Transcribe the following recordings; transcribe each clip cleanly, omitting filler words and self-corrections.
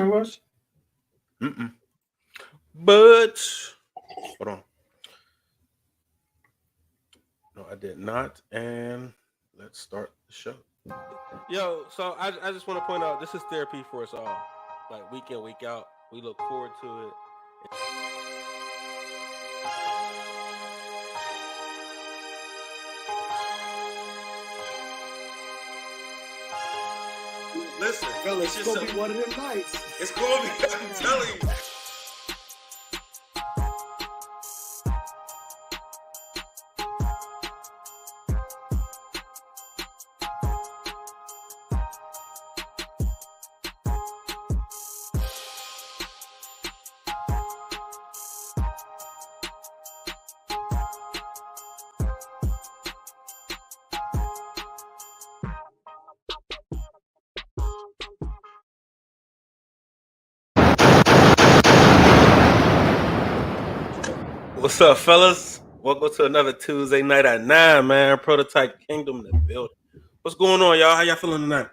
was? But hold on. No, I did not. And let's start the show. Yo, so I just want to point out this is therapy for us all. Like week in, week out. We look forward to it. Listen, Fellas, it's gonna be one of them nights. It's gonna be, I'm telling you. What's up, fellas? Welcome to another Tuesday night at 9, man. Prototype Kingdom in the building. What's going on, y'all? How y'all feeling tonight?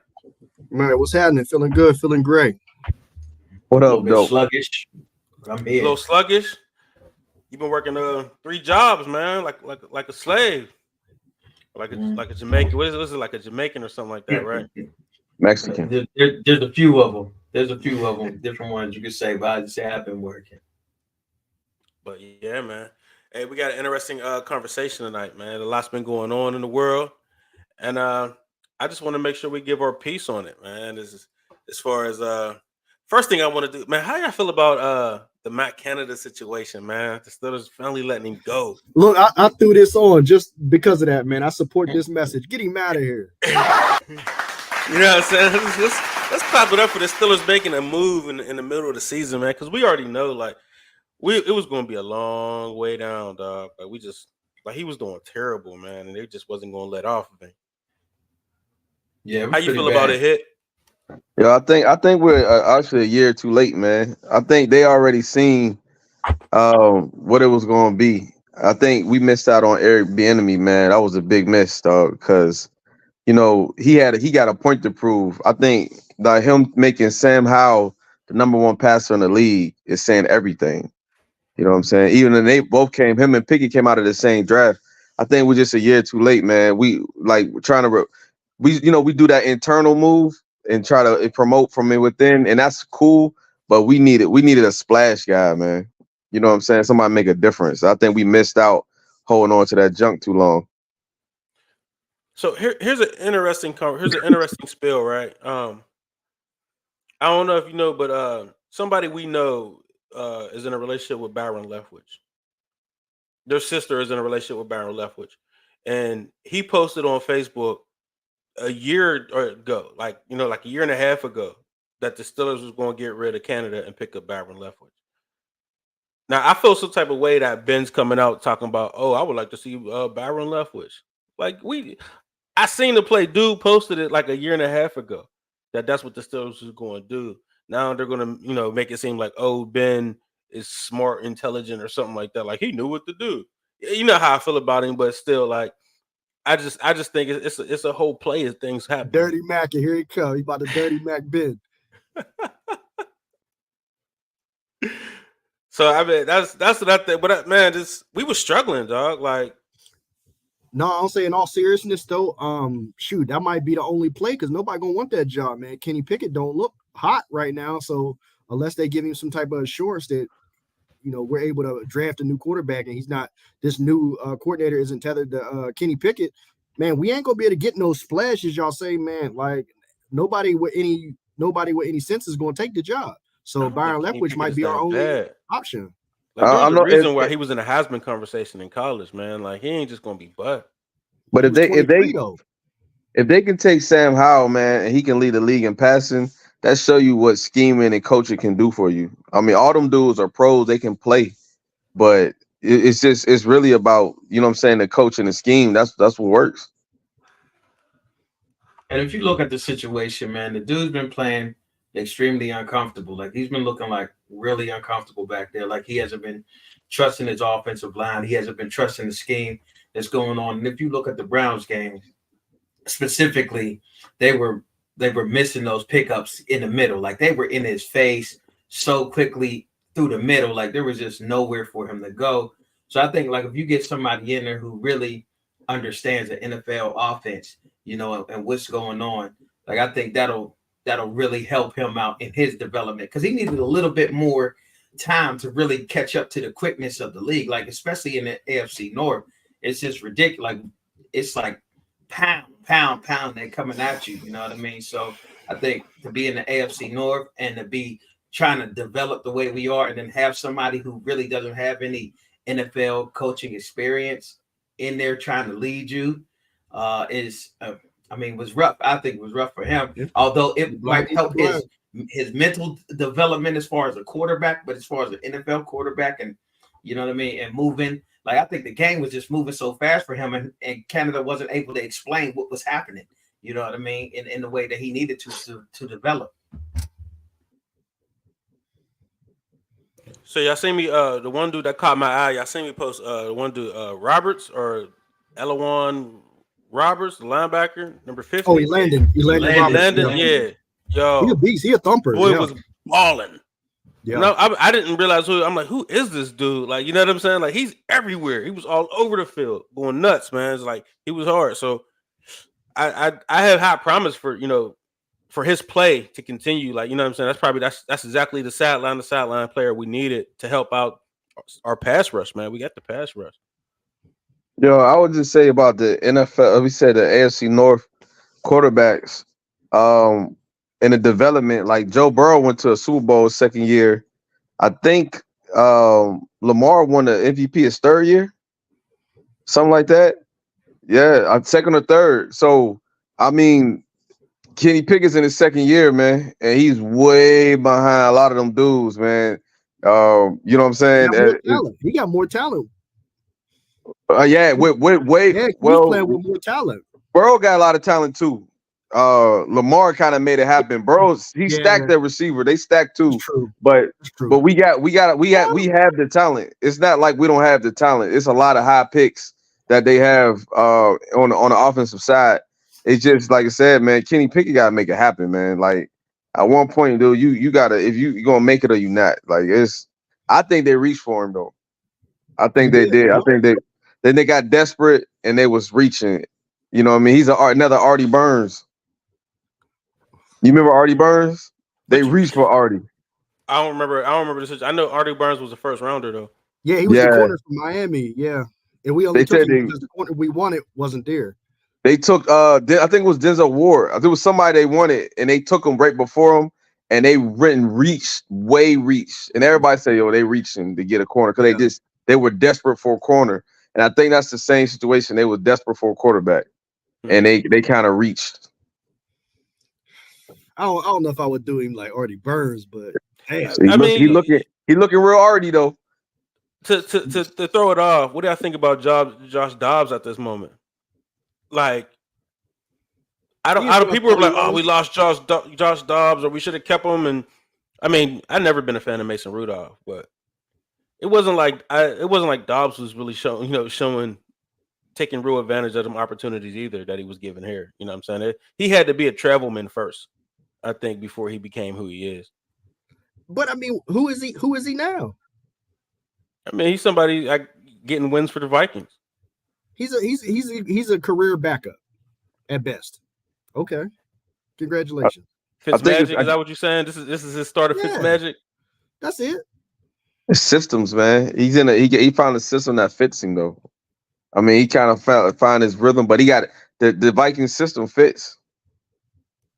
Man, what's happening? Feeling good, feeling great. What A up, little bit dope? sluggish. I'm A here. little sluggish. You've been working 3 jobs, man, like a slave, like a Jamaican. What is it? Like a Jamaican or something like that, right? Mexican. There's a few of them. There's a few of them, different ones you could say, but I just say I've been working. But yeah, man. Hey, we got an interesting conversation tonight, man. A lot's been going on in the world, and I just want to make sure we give our piece on it, man. This is as far as first thing I want to do, man. How y'all feel about the Matt Canada situation, man? The Steelers finally letting him go. Look, I threw this on just because of that, man. I support this message. Get him out of here. You know what I'm saying? Let's clap it up for the Steelers making a move in the middle of the season, man. Because we already know, like, it was going to be a long way down, dog. Like he was doing terrible, man, and they just wasn't going to let off of him. Yeah, How you feel about it, Hit? Yeah, I think we're actually a year too late, man. I think they already seen what it was going to be. I think we missed out on Eric Bieniemy, man. That was a big miss, dog, because he got a point to prove. I think that him making Sam Howell the number 1 passer in the league is saying everything. You know what I'm saying? Even when him and Pickett came out of the same draft. I think we're just a year too late, man. We trying to we do that internal move and try to promote from within, and that's cool. But we needed a splash guy, man. You know what I'm saying? Somebody make a difference. I think we missed out holding on to that junk too long. So here's an interesting spill, right? I don't know if you know, but somebody we know is in a relationship with Byron Leftwich. Their sister is in a relationship with Byron Leftwich, and he posted on Facebook a year ago, like a year and a half ago, that the Steelers was going to get rid of Canada and pick up Byron Leftwich. Now I feel some type of way that Ben's coming out talking about, oh, I would like to see Byron Leftwich. Like I seen the play. Dude posted it like a year and a half ago that's what the Steelers was going to do. Now they're going to make it seem like, oh, Ben is smart, intelligent, or something like that. Like he knew what to do. You know how I feel about him, but still, like I just think it's a whole play of things happen. Dirty Mac, and here he comes. He about to Dirty Mac Ben. So I mean, that's what I think. But man, we were struggling, dog. Like, no, I'll say in all seriousness though, shoot, that might be the only play because nobody gonna want that job, man. Kenny Pickett don't look hot right now, so unless they give him some type of assurance that we're able to draft a new quarterback and he's not, this new coordinator isn't tethered to Kenny Pickett, man, we ain't gonna be able to get no splashes. Y'all say, man, like nobody with any sense is gonna take the job. So Byron Leftwich might be our only option. Like, there's a reason why he was in the Heisman conversation in college, man. Like he ain't just gonna be butt. But if they can take Sam Howell, man, and he can lead the league in passing, that show you what scheming and coaching can do for you. I mean, all them dudes are pros; they can play, but it's really about the coach and the scheme. That's what works. And if you look at the situation, man, the dude's been playing extremely uncomfortable. Like he's been looking like really uncomfortable back there. Like he hasn't been trusting his offensive line. He hasn't been trusting the scheme that's going on. And if you look at the Browns game specifically, they were they were missing those pickups in the middle. Like they were in his face so quickly through the middle, like there was just nowhere for him to go. So I think like if you get somebody in there who really understands the NFL offense, you know, and what's going on, like I think that'll really help him out in his development because he needed a little bit more time to really catch up to the quickness of the league, like especially in the AFC North. It's just ridiculous. Like it's like pound, they're coming at you. You know what I mean? So I think to be in the AFC North and to be trying to develop the way we are, and then have somebody who really doesn't have any NFL coaching experience in there trying to lead you was rough. I think it was rough for him, although it might help his mental development as far as a quarterback, but as far as an NFL quarterback and you know what I mean, and moving, like I think the game was just moving so fast for him, and Canada wasn't able to explain what was happening, you know what I mean, in the way that he needed to develop. So y'all seen me the one dude that caught my eye, y'all seen me post the one dude Roberts or Elawan Roberts, the linebacker, number 50. Oh, he landed. Landon, yeah. Yo, he a beast. He a thumper. Boy was balling. Yeah. No, I didn't realize who. I'm like, who is this dude? Like, you know what I'm saying? Like, he's everywhere. He was all over the field, going nuts, man. It's like he was hard. So, I have high promise for for his play to continue. Like, you know what I'm saying? That's exactly the sideline player we needed to help out our pass rush, man. We got the pass rush. Yo, I would just say about the NFL. We said the AFC North quarterbacks. In the development, like Joe Burrow went to a Super Bowl his second year. I think Lamar won the MVP his third year, something like that. Yeah, second or third. So I mean, Kenny Pickett's in his second year, man, and he's way behind a lot of them dudes, man. You know what I'm saying? He got more talent. Yeah, with he's playing with more talent. Burrow got a lot of talent too. Lamar kind of made it happen. Bro, he stacked that receiver. They stacked too. But we have the talent. It's not like we don't have the talent. It's a lot of high picks that they have on the offensive side. It's just like I said, man. Kenny Pickett gotta make it happen, man. Like at one point, dude, you gotta if you're gonna make it or you not. Like I think they reached for him though. I think they did. I think they got desperate and they was reaching. You know what I mean? He's another Artie Burns. You remember Artie Burns? They reached for Artie. I don't remember this. I know Artie Burns was the first rounder though. Yeah, he was the corner from Miami. Yeah, and we only took him because the corner we wanted wasn't there. They took I think it was Denzel Ward. I think it was somebody they wanted, and they took him right before him, and they reached. And everybody say, "Yo, they reaching to get a corner," because they were desperate for a corner. And I think that's the same situation. They were desperate for a quarterback, and they kind of reached. I don't know if I would do him like Artie Burns, but hey, he looking real Artie though. To throw it off, what do I think about Josh Dobbs at this moment? Like, people are like, oh, we lost Josh Dobbs, or we should have kept him. And I mean, I've never been a fan of Mason Rudolph, but it wasn't like Dobbs was really showing taking real advantage of them opportunities either that he was given here. You know what I'm saying? He had to be a travelman first, I think, before he became who he is. But I mean, who is he now? I mean, he's somebody like getting wins for the Vikings. He's a career backup at best. Okay, congratulations. Fitzmagic, is that what you're saying? This is his start of Fitzmagic. That's it. It's systems, man. He found a system that fits him though. I mean, he kind of found his rhythm, but he got the Vikings system fits.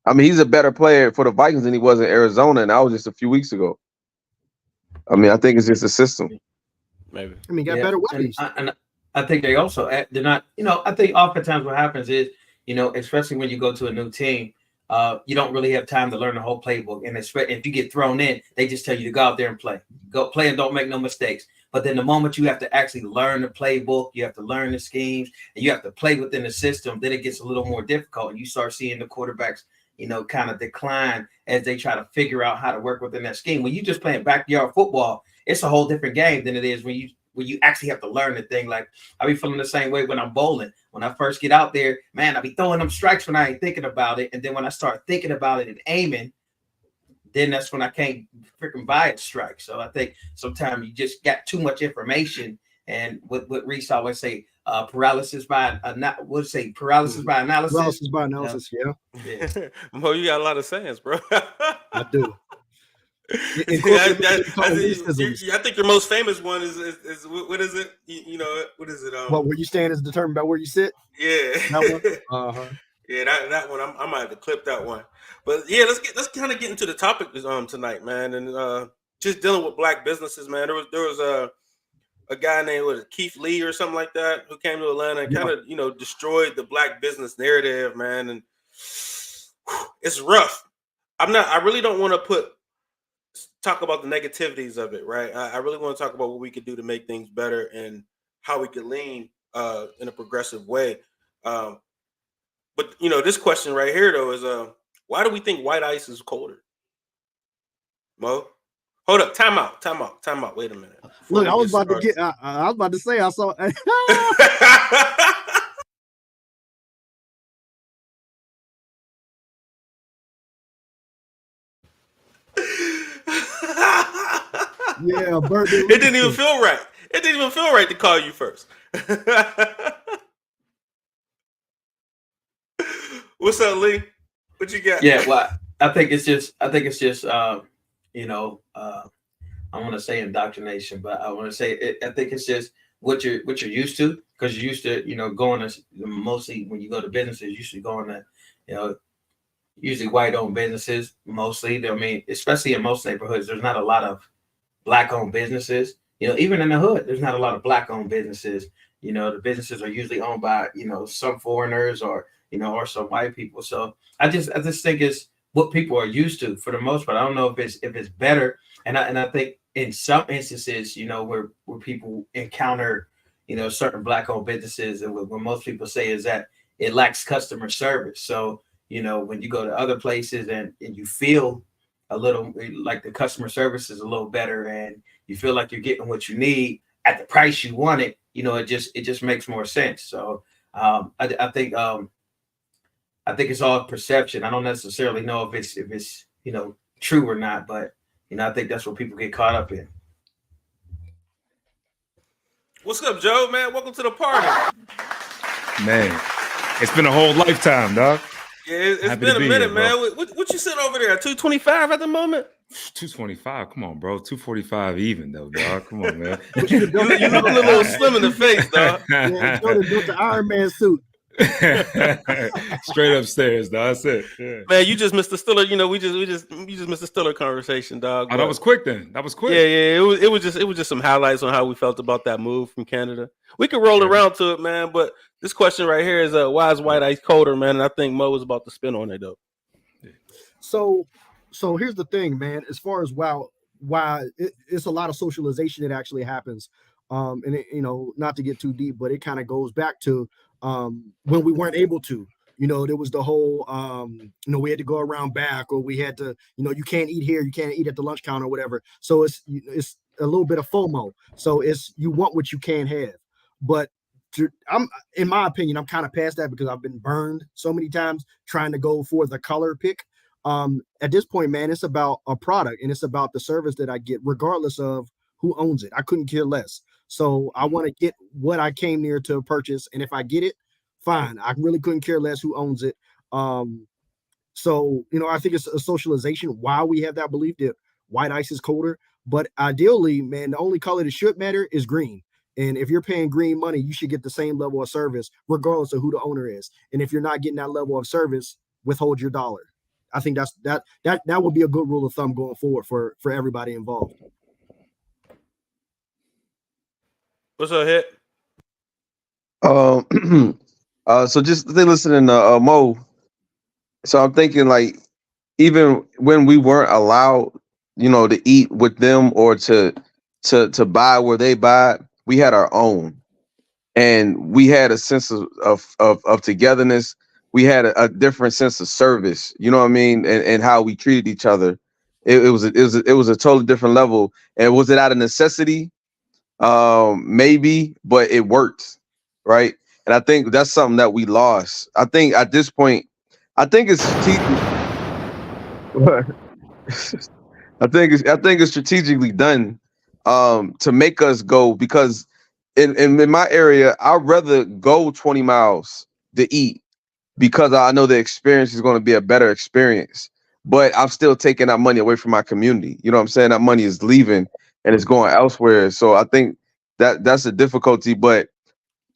I mean, he's a better player for the Vikings than he was in Arizona, and that was just a few weeks ago. I mean, I think it's just a system. Maybe. I mean, got better weapons. And I think they also they're not. I think oftentimes what happens is, especially when you go to a new team, you don't really have time to learn the whole playbook. And if you get thrown in, they just tell you to go out there and play. Go play and don't make no mistakes. But then the moment you have to actually learn the playbook, you have to learn the schemes, and you have to play within the system, then it gets a little more difficult. And you start seeing the quarterbacks, kind of decline as they try to figure out how to work within that scheme. When you just playing backyard football, it's a whole different game than it is when you actually have to learn the thing. Like I be feeling the same way when I'm bowling. when I first get out there, man, I be throwing them strikes when I ain't thinking about it. And then when I start thinking about it and aiming, then that's when I can't freaking buy a strike. So I think sometimes you just got too much information. And what Reese always say, paralysis by paralysis by analysis. Paralysis by analysis, yeah. Mo, you got a lot of sayings, bro. I do. I think your most famous one is what is it? You know, what is it? What, where you stand is determined by where you sit. Yeah, that one. Yeah, that one. I might have to clip that one. But yeah, let's kind of get into the topic tonight, man, and just dealing with black businesses, man. There was a guy named Keith Lee or something like that who came to Atlanta and kind of destroyed the black business narrative, man, and it's rough. I really don't want to talk about the negativities of it, right? I really want to talk about what we could do to make things better and how we could lean in a progressive way. But this question right here though is why do we think white ice is colder? Mo, hold up, time out. Wait a minute. Look, I was about to say I saw. Yeah, it didn't even feel right. It didn't even feel right to call you first. What's up, Lee? What you got? Yeah, well, I think it's just I want to say indoctrination, but I want to say I think it's just what you're used to, because you're used to going to, mostly when you go to businesses, you're usually going to usually white owned businesses mostly. I mean, especially in most neighborhoods, there's not a lot of black owned businesses. Even in the hood, there's not a lot of black owned businesses. The businesses are usually owned by some foreigners or or some white people. So I just think it's what people are used to for the most part. I don't know if it's better. And I think in some instances, where people encounter, certain black owned businesses, and what most people say is that it lacks customer service. So, when you go to other places and you feel a little like the customer service is a little better and you feel like you're getting what you need at the price you want it, it just makes more sense. So I think it's all perception. I don't necessarily know if it's true or not, but I think that's what people get caught up in. What's up, Joe? Man, welcome to the party. Man, it's been a whole lifetime, dog. Yeah, it's been a minute, man. What you sitting over there at 225 at the moment? 225. Come on, bro. 245 even though, dog. Come on, man. you look a little slim in the face, dog. Yeah, Jordan built the Iron Man suit. Straight upstairs, dog. That's it. Yeah. Man, you just missed the Stiller. We just missed the Stiller conversation, dog. Oh, that was quick then. That was quick. Yeah. It was just some highlights on how we felt about that move from Canada. We could roll around to it, man. But this question right here is why is white ice colder, man? And I think Mo was about to spin on it though. So here's the thing, man. As far as why it's a lot of socialization that actually happens. And it, not to get too deep, but it kind of goes back to when we weren't able to, there was the whole, we had to go around back, or we had to, you can't eat here, you can't eat at the lunch counter or whatever. So it's a little bit of FOMO. So it's, you want what you can't have. But in my opinion, I'm kind of past that because I've been burned so many times trying to go for the color pick. At this point, man, it's about a product and it's about the service that I get, regardless of who owns it. I couldn't care less. So I want to get what I came near to purchase. And if I get it, fine. I really couldn't care less who owns it. So, I think it's a socialization why we have that belief that white ice is colder. But ideally, man, the only color that should matter is green. And if you're paying green money, you should get the same level of service, regardless of who the owner is. And if you're not getting that level of service, withhold your dollar. I think that would be a good rule of thumb going forward for everybody involved. What's up, Hit? So just listening to Mo. So I'm thinking like, even when we weren't allowed, to eat with them or to buy where they buy, we had our own, and we had a sense of togetherness. We had a different sense of service. You know what I mean, and how we treated each other. It was a totally different level. And was it out of necessity? Maybe, but it worked, right? And I think that's something that we lost. I think at this point, I think it's strategic. I think it's strategically done to make us go, because in my area, I'd rather go 20 miles to eat because I know the experience is going to be a better experience. But I'm still taking that money away from my community. You know what I'm saying? That money is leaving and it's going elsewhere. So I think that's a difficulty. But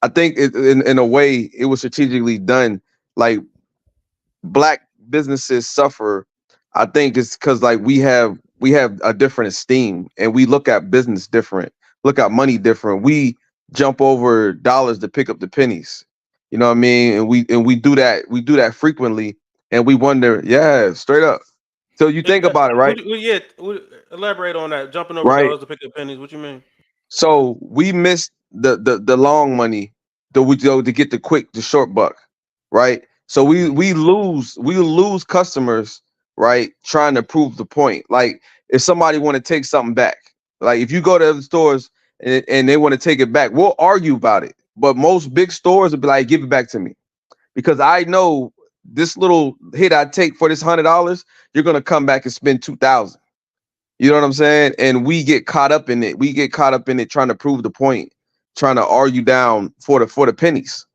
I think in a way it was strategically done. Like, black businesses suffer, I think it's because like we have a different esteem and we look at business different, look at money different. We jump over dollars to pick up the pennies. You know what I mean? And we do that frequently, and we wonder, yeah, straight up. So you think about it, right? Elaborate on that. Jumping over Right. dollars to pick up pennies. What you mean? So we missed the long money that we go to get the short buck, right? So we lose customers, right? Trying to prove the point. Like, if somebody want to take something back, like if you go to other stores and they want to take it back, we'll argue about it. But most big stores will be like, give it back to me, because I know this little hit I take for this $100, you're gonna come back and spend 2,000. You know what I'm saying? And we get caught up in it. We get caught up in it trying to prove the point, trying to argue down for the pennies.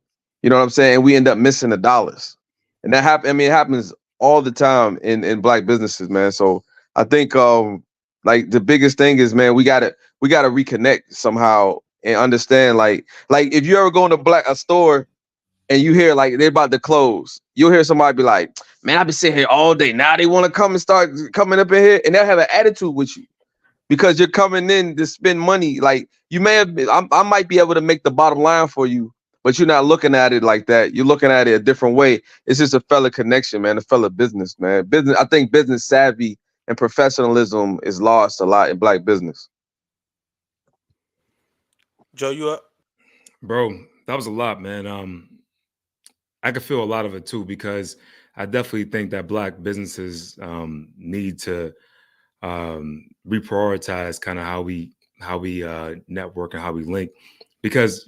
You know what I'm saying? And we end up missing the dollars. And that happen. I mean, it happens all the time in black businesses, man. So I think like the biggest thing is, man, we gotta reconnect somehow and understand, like if you ever go in a store and you hear like they're about to close, you'll hear somebody be like, "Man, I've been sitting here all day. Now they want to come and start coming up in here," and they'll have an attitude with you because you're coming in to spend money. Like, you may have been, I might be able to make the bottom line for you, but you're not looking at it like that. You're looking at it a different way. It's just a fella connection, man. A fella business, man. Business. I think business savvy and professionalism is lost a lot in black business. Joe, you up? Bro, that was a lot, man. I could feel a lot of it too, because I definitely think that black businesses need to reprioritize kind of how we network and how we link, because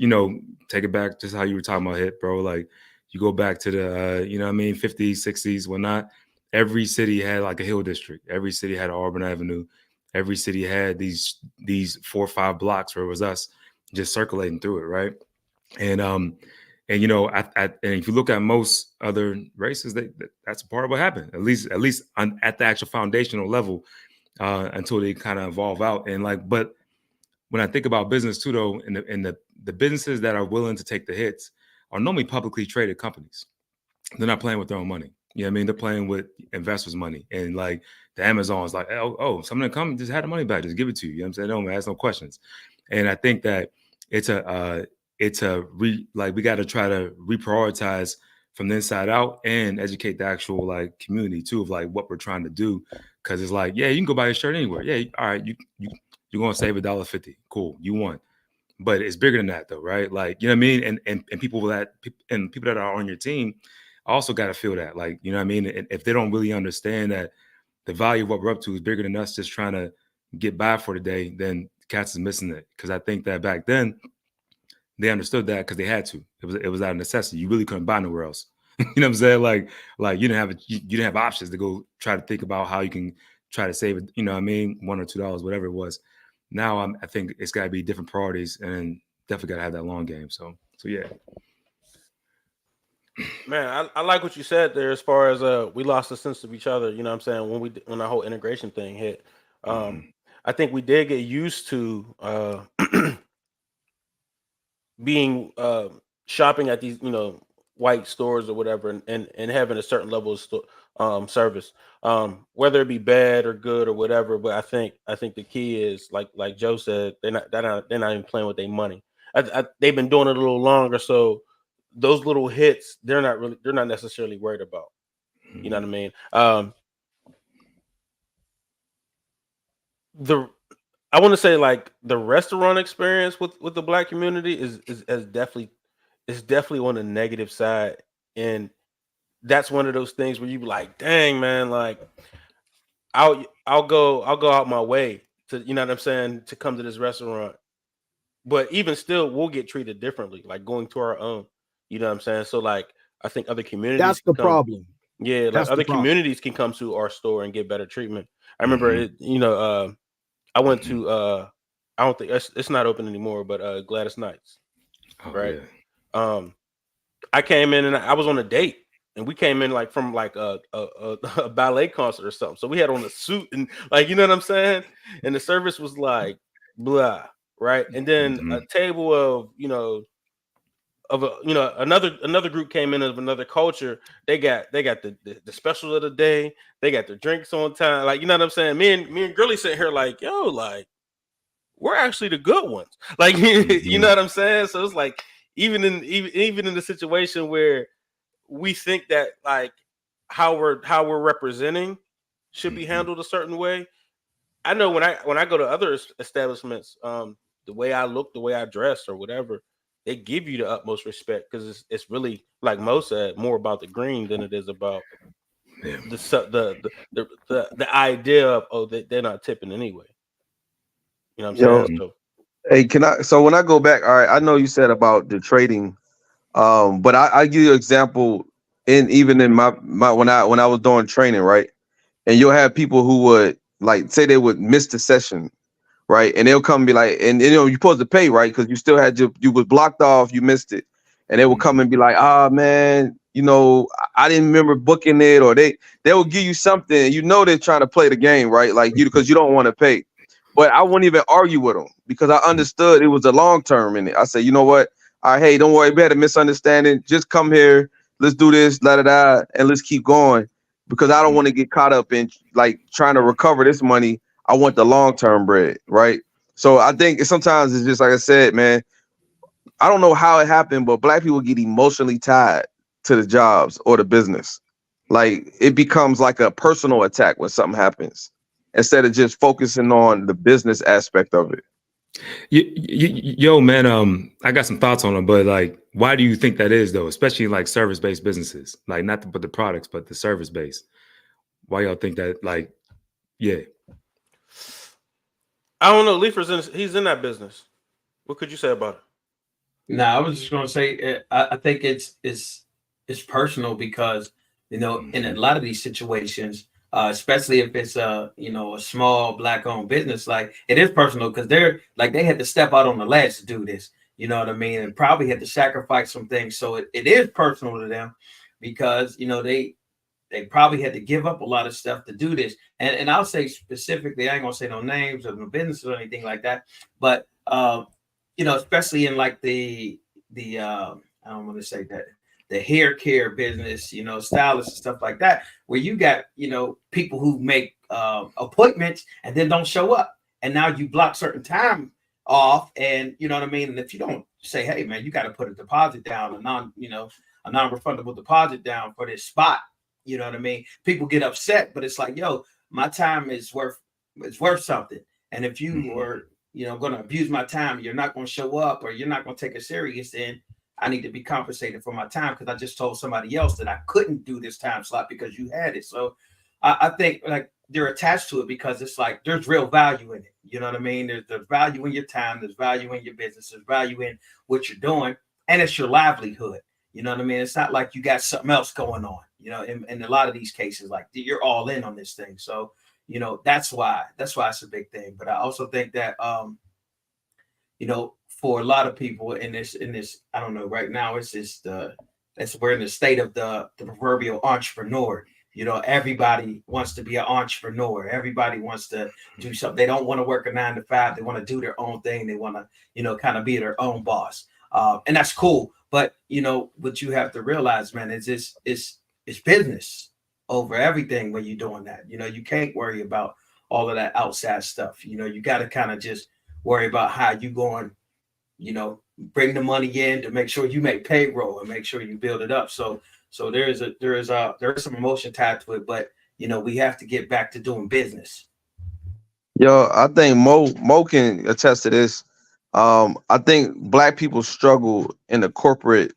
take it back just how you were talking about hit, bro. Like, you go back to the 50s, 60s, whatnot. Every city had like a hill district. Every city had an Auburn Avenue. Every city had these 4 or 5 blocks where it was us just circulating through it, right? And and if you look at most other races, that's a part of what happened. At least at the actual foundational level, until they kind of evolve out. And but when I think about business too, though, and the businesses that are willing to take the hits are normally publicly traded companies. They're not playing with their own money. You know what I mean? They're playing with investors' money. And like the Amazon's like, some of them come, just had the money back, just give it to you. You know what I'm saying? No, man, ask no questions. And I think that we got to try to reprioritize from the inside out and educate the actual like community too of like what we're trying to do. Cause it's like, yeah, you can go buy a shirt anywhere. Yeah, all right, you're gonna save $1.50. Cool, you won. But it's bigger than that though, right? Like, you know what I mean? And people that are on your team also got to feel that. Like, you know what I mean? And if they don't really understand that the value of what we're up to is bigger than us just trying to get by for the day, then Cats is missing it. Because I think that back then they understood that because they had to. It was out of necessity. You really couldn't buy nowhere else. You know what I'm saying? Like you didn't have options to go try to think about how you can try to save it. You know what I mean? $1 or $2, whatever it was. Now I think it's got to be different priorities, and definitely got to have that long game. So yeah. Man, I like what you said there as far as we lost the sense of each other. You know what I'm saying? When the whole integration thing hit, I think we did get used to being shopping at these white stores or whatever, and having a certain level of service, whether it be bad or good or whatever. But I think the key is like Joe said, they're not even playing with their money. They've been doing it a little longer, so those little hits they're not necessarily worried about. You know what I mean? I want to say like the restaurant experience with the black community is definitely on the negative side, and that's one of those things where you be like, dang man, like I'll go out my way to, you know what I'm saying, to come to this restaurant, but even still we'll get treated differently, like going to our own. You know what I'm saying? So like I think other communities That's the can come, problem. yeah, like That's the other problem. communities can come to our store and get better treatment. I remember it, I went to I don't think it's not open anymore, but Gladys Knights, Oh right? yeah. I came in and I was on a date, and we came in like from like a ballet concert or something. So we had on a suit and like you know what I'm saying. And the service was like blah, right? And then a table of another group came in of another culture. They got the special of the day. They got their drinks on time. Like you know what I'm saying. Me and Gurley sitting here like yo like we're actually the good ones. Like you know what I'm saying. So it's like even in the situation where we think that like how we're representing should be handled a certain way. I know when I go to other establishments, the way I look, the way I dress, or whatever, they give you the utmost respect because it's really like Mo said, more about the green than it is about Yeah. the idea of they're not tipping anyway. You know what I'm saying? So Hey, so when I go back, all right, I know you said about the trading, but I give you an example even in my when I was doing training, right? And you'll have people who would like say they would miss the session, right? And they'll come and be like, and you're supposed to pay, right? Because you still had you was blocked off, you missed it. And they will come and be like, man, I didn't remember booking it, or they will give you something. They're trying to play the game, right? Like because you don't want to pay. But I wouldn't even argue with them because I understood it was a long term in it. I said, you know what? All right, hey, don't worry, we had a misunderstanding. Just come here, let's do this, and let's keep going. Because I don't want to get caught up in like trying to recover this money. I want the long term bread, right? So I think sometimes it's just like I said, man. I don't know how it happened, but black people get emotionally tied to the jobs or the business. Like it becomes like a personal attack when something happens instead of just focusing on the business aspect of it. Yo, man, I got some thoughts on it, but like, why do you think that is though? Especially like service-based businesses, like not to put the products, but the service-based. Why y'all think that? Like, yeah, I don't know. He's in that business. What could you say about it? No, I was just going to say, I think it's personal because, in a lot of these situations, especially if it's a small black owned business, like it is personal because they had to step out on the ledge to do this, you know what I mean? And probably had to sacrifice some things. So it is personal to them because, they probably had to give up a lot of stuff to do this. And I'll say specifically, I ain't going to say no names of no businesses or anything like that, but, especially in like the I don't want to say that the hair care business, stylists and stuff like that, where you got, people who make appointments and then don't show up. And now you block certain time off and you know what I mean? And if you don't say, hey man, you got to put a deposit down, a non-refundable deposit down for this spot, you know what I mean? People get upset, but it's like, yo, my time is worth something. And if you were going to abuse my time, you're not going to show up or you're not going to take it serious, then I need to be compensated for my time because I just told somebody else that I couldn't do this time slot because you had it. So I think like they're attached to it because it's like there's real value in it. You know what I mean? There's value in your time. There's value in your business. There's value in what you're doing. And it's your livelihood. You know what I mean? It's not like you got something else going on, in a lot of these cases, like you're all in on this thing. So that's why it's a big thing. But I also think that for a lot of people in this, I don't know, right now it's just we're in the state of the proverbial entrepreneur. Everybody wants to be an entrepreneur. Everybody wants to do something. They don't want to work a 9 to 5. They want to do their own thing. They want to, kind of be their own boss. And that's cool. But what you have to realize, man, is it's business over everything when you're doing that. You can't worry about all of that outside stuff. You got to kind of just worry about how you going, bring the money in to make sure you make payroll and make sure you build it up. So there is some emotion tied to it, but we have to get back to doing business. Yo, I think Mo can attest to this. I think black people struggle in the corporate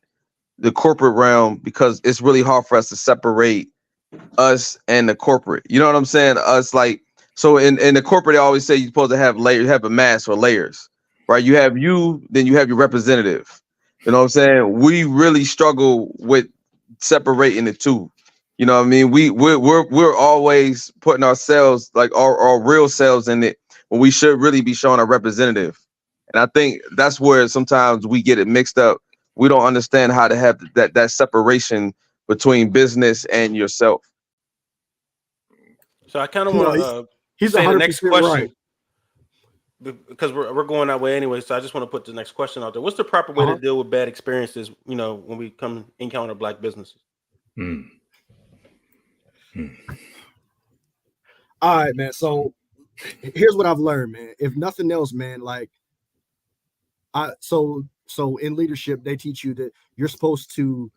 realm because it's really hard for us to separate us and the corporate. You know what I'm saying? Us like so in the corporate, they always say you're supposed to have layers, have a mass or layers, right? You have you, then you have your representative. You know what I'm saying? We really struggle with separating the two. You know what I mean? We're always putting ourselves, like our real selves, in it when we should really be showing a representative. And I think that's where sometimes we get it mixed up. We don't understand how to have that separation between business and yourself. So I kind of No, want to he's say the next 100% right. question because we're going that way anyway. So I just want to put the next question out there. What's the proper way to deal with bad experiences? You know, when we come encounter black businesses. All right, man. So here's what I've learned, man. If nothing else, man, like so in leadership, they teach you that you're supposed to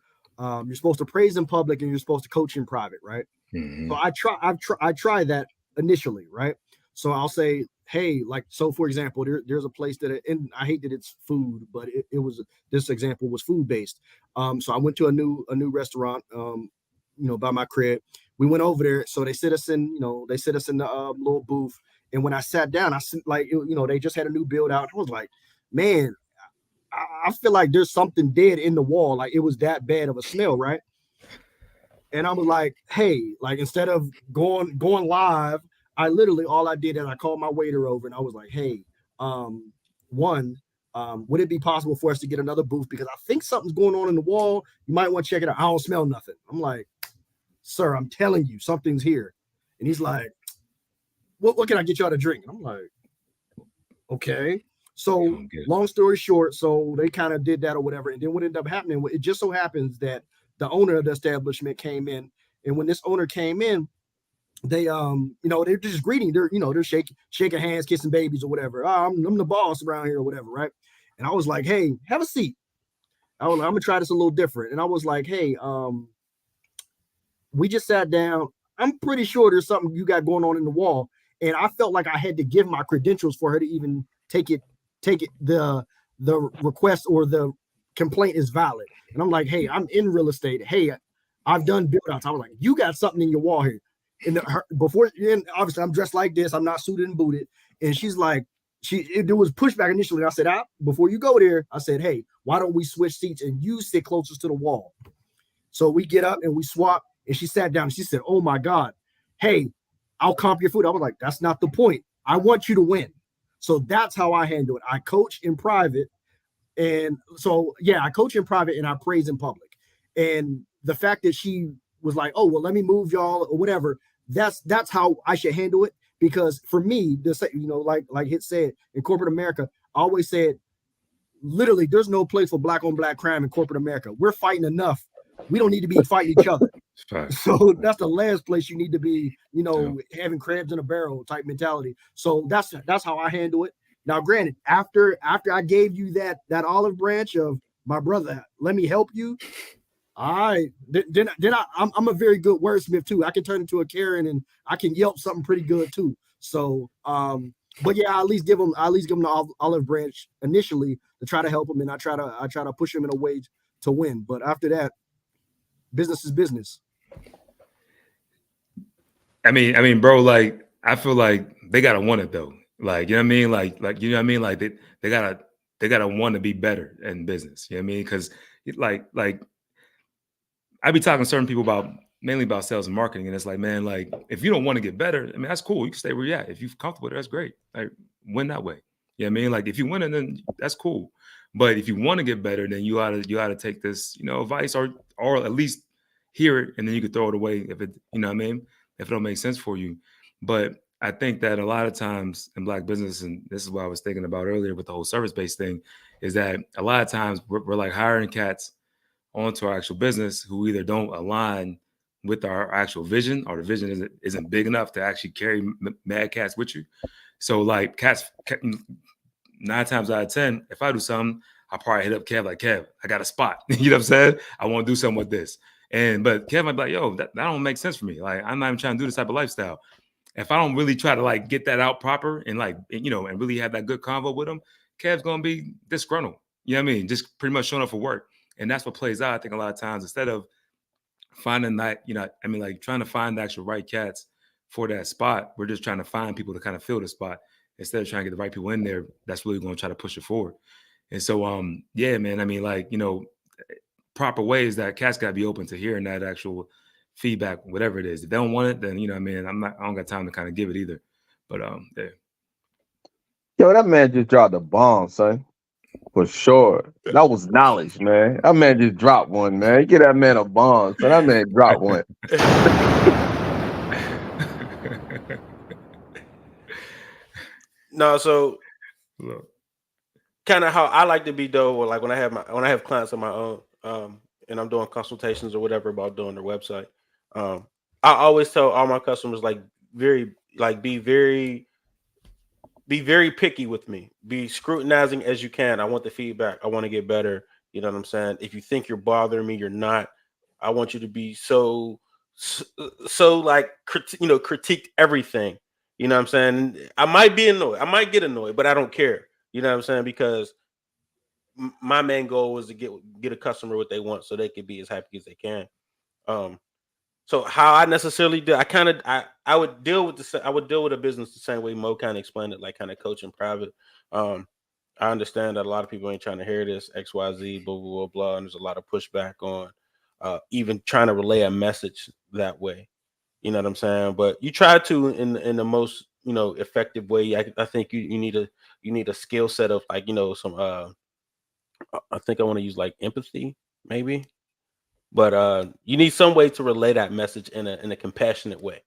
praise in public and you're supposed to coach in private, right? So I try that initially, right? So I'll say, hey, like, so for example, there's a place that, and I hate that it's food, but it was, this example was food based. So I went to a new restaurant, by my crib. We went over there. So they sit us in the little booth. And when I sat down, I like, they just had a new build out. I was like, man, I feel like there's something dead in the wall. Like, it was that bad of a smell, right? And I was like, hey, like, instead of going live, I literally, all I did is I called my waiter over and I was like, hey, would it be possible for us to get another booth? Because I think something's going on in the wall. You might want to check it out. I don't smell nothing. I'm like, sir, I'm telling you, something's here. And he's like, what can I get y'all to drink? And I'm like, okay. So long story short, so they kind of did that or whatever. And then what ended up happening, it just so happens that the owner of the establishment came in. And when this owner came in, they they're just greeting, they're shaking hands, kissing babies or whatever. I'm the boss around here or whatever, right? And I was like, hey, have a seat. I was like, I'm gonna try this a little different. And I was like, hey, we just sat down. I'm pretty sure there's something you got going on in the wall. And I felt like I had to give my credentials for her to even take it, the request or the complaint is valid. And I'm like, hey, I'm in real estate. Hey, I've done build outs. I was like, you got something in your wall here. And obviously I'm dressed like this. I'm not suited and booted. And she's like, there was pushback initially. I said, before you go there, I said, hey, why don't we switch seats and you sit closest to the wall? So we get up and we swap. And she sat down and she said, oh my God, hey, I'll comp your food. I was like, that's not the point. I want you to win. So that's how I handle it. I coach in private. And so, yeah, I coach in private and I praise in public. And the fact that she was like, oh, well, let me move y'all or whatever. That's how I should handle it. Because for me, like Hit said, in corporate America, I always said, literally, there's no place for black on black crime in corporate America. We're fighting enough. We don't need to be fighting each other. So that's the last place you need to be, having crabs in a barrel type mentality. So that's how I handle it. Now, granted, after I gave you that olive branch of my brother, let me help you. I'm a very good wordsmith too. I can turn into a Karen and I can yelp something pretty good too. So, but yeah, I at least give them the olive branch initially to try to help them, and I try to push them in a way to win. But after that, business is business. I mean, bro, like, I feel like they gotta want it though. Like, you know what I mean? Like, you know what I mean? Like, they gotta want to be better in business. You know what I mean? Because like I be talking to certain people mainly about sales and marketing, and it's like, man, like, if you don't want to get better, I mean, that's cool. You can stay where you're at. If you're comfortable there, that's great. Like, win that way. You know what I mean? Like, if you win it, then that's cool. But if you want to get better, then you ought to take this, advice or at least hear it, and then you can throw it away if it, you know what I mean? If it don't make sense for you. But I think that a lot of times in black business, and this is what I was thinking about earlier with the whole service-based thing, is that a lot of times we're like hiring cats onto our actual business who either don't align with our actual vision, or the vision isn't big enough to actually carry mad cats with you. So like cats, 9 times out of 10, if I do something, I'll probably hit up Kev like, Kev, I got a spot. You know what I'm saying? I want to do something with this. But Kev might be like, yo, that don't make sense for me. Like, I'm not even trying to do this type of lifestyle. If I don't really try to like get that out proper and like, and really have that good convo with him, Kev's going to be disgruntled. You know what I mean? Just pretty much showing up for work. And that's what plays out, I think, a lot of times. Instead of finding that, like trying to find the actual right cats for that spot, we're just trying to find people to kind of fill the spot instead of trying to get the right people in there that's really going to try to push it forward. And so, yeah, man, I mean, like, proper ways that cats got to be open to hearing that actual feedback, whatever it is. If they don't want it, then, I mean, I don't got time to kind of give it either. But, yeah. Yo, that man just dropped a bomb, son. For sure. That was knowledge, man. That man just dropped one, man. Get that man a bomb. So that man dropped one. No, so kind of how I like to be though, or like when I have clients of my own, and I'm doing consultations or whatever about doing their website. I always tell all my customers be very picky with me. Be scrutinizing as you can. I want the feedback. I want to get better. You know what I'm saying? If you think you're bothering me, you're not. I want you to be so like critique everything. You know what I'm saying? I might be annoyed. I might get annoyed, but I don't care. You know what I'm saying? Because my main goal was to get a customer what they want so they can be as happy as they can. So how I necessarily do, I would deal with a business the same way Mo kind of explained it, like kind of coaching private. I understand that a lot of people ain't trying to hear this XYZ, blah, blah, blah, blah, and there's a lot of pushback on even trying to relay a message that way. You know what I'm saying? But you try to in the most effective way. I think you need a skill set of like some I think I want to use like empathy maybe, but you need some way to relay that message in a compassionate way.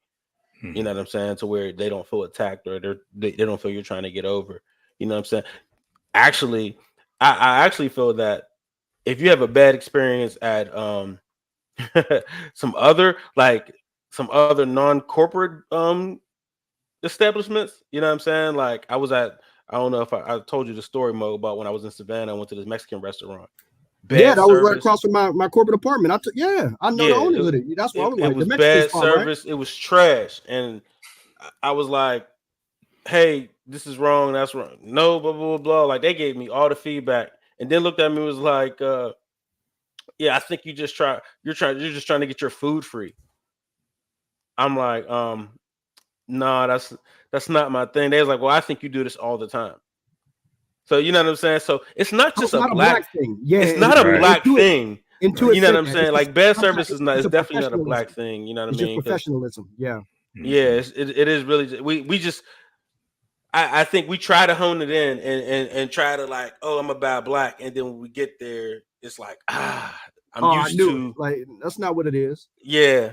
You know what I'm saying? To where they don't feel attacked or they don't feel you're trying to get over. You know what I'm saying? Actually, I actually feel that if you have a bad experience at some other non-corporate establishments, you know what I'm saying? Like I don't know if I told you the story, Mo, about when I was in Savannah. I went to this Mexican restaurant. That was right across from my corporate apartment. I know the owner of it. That's why I was like, it was the Mexican bad spot, service. right? It was trash, and I was like, "Hey, this is wrong. That's wrong. No, blah blah blah blah." Like they gave me all the feedback, and then looked at me and was like, "Yeah, I think you're just trying to get your food free." I'm like, "No, that's not my thing." They was like, "Well, I think you do this all the time." So you know what I'm saying? So it's not just a black thing. Yeah, it's not a black thing. You know what I'm saying? Like bad service is not. It's definitely not a black thing. You know what I mean? Just professionalism. Yeah. Yeah, it is really. We just. I think we try to hone it in and try to like, oh, I'm a bad black, and then when we get there, it's like I'm used to like that's not what it is. Yeah.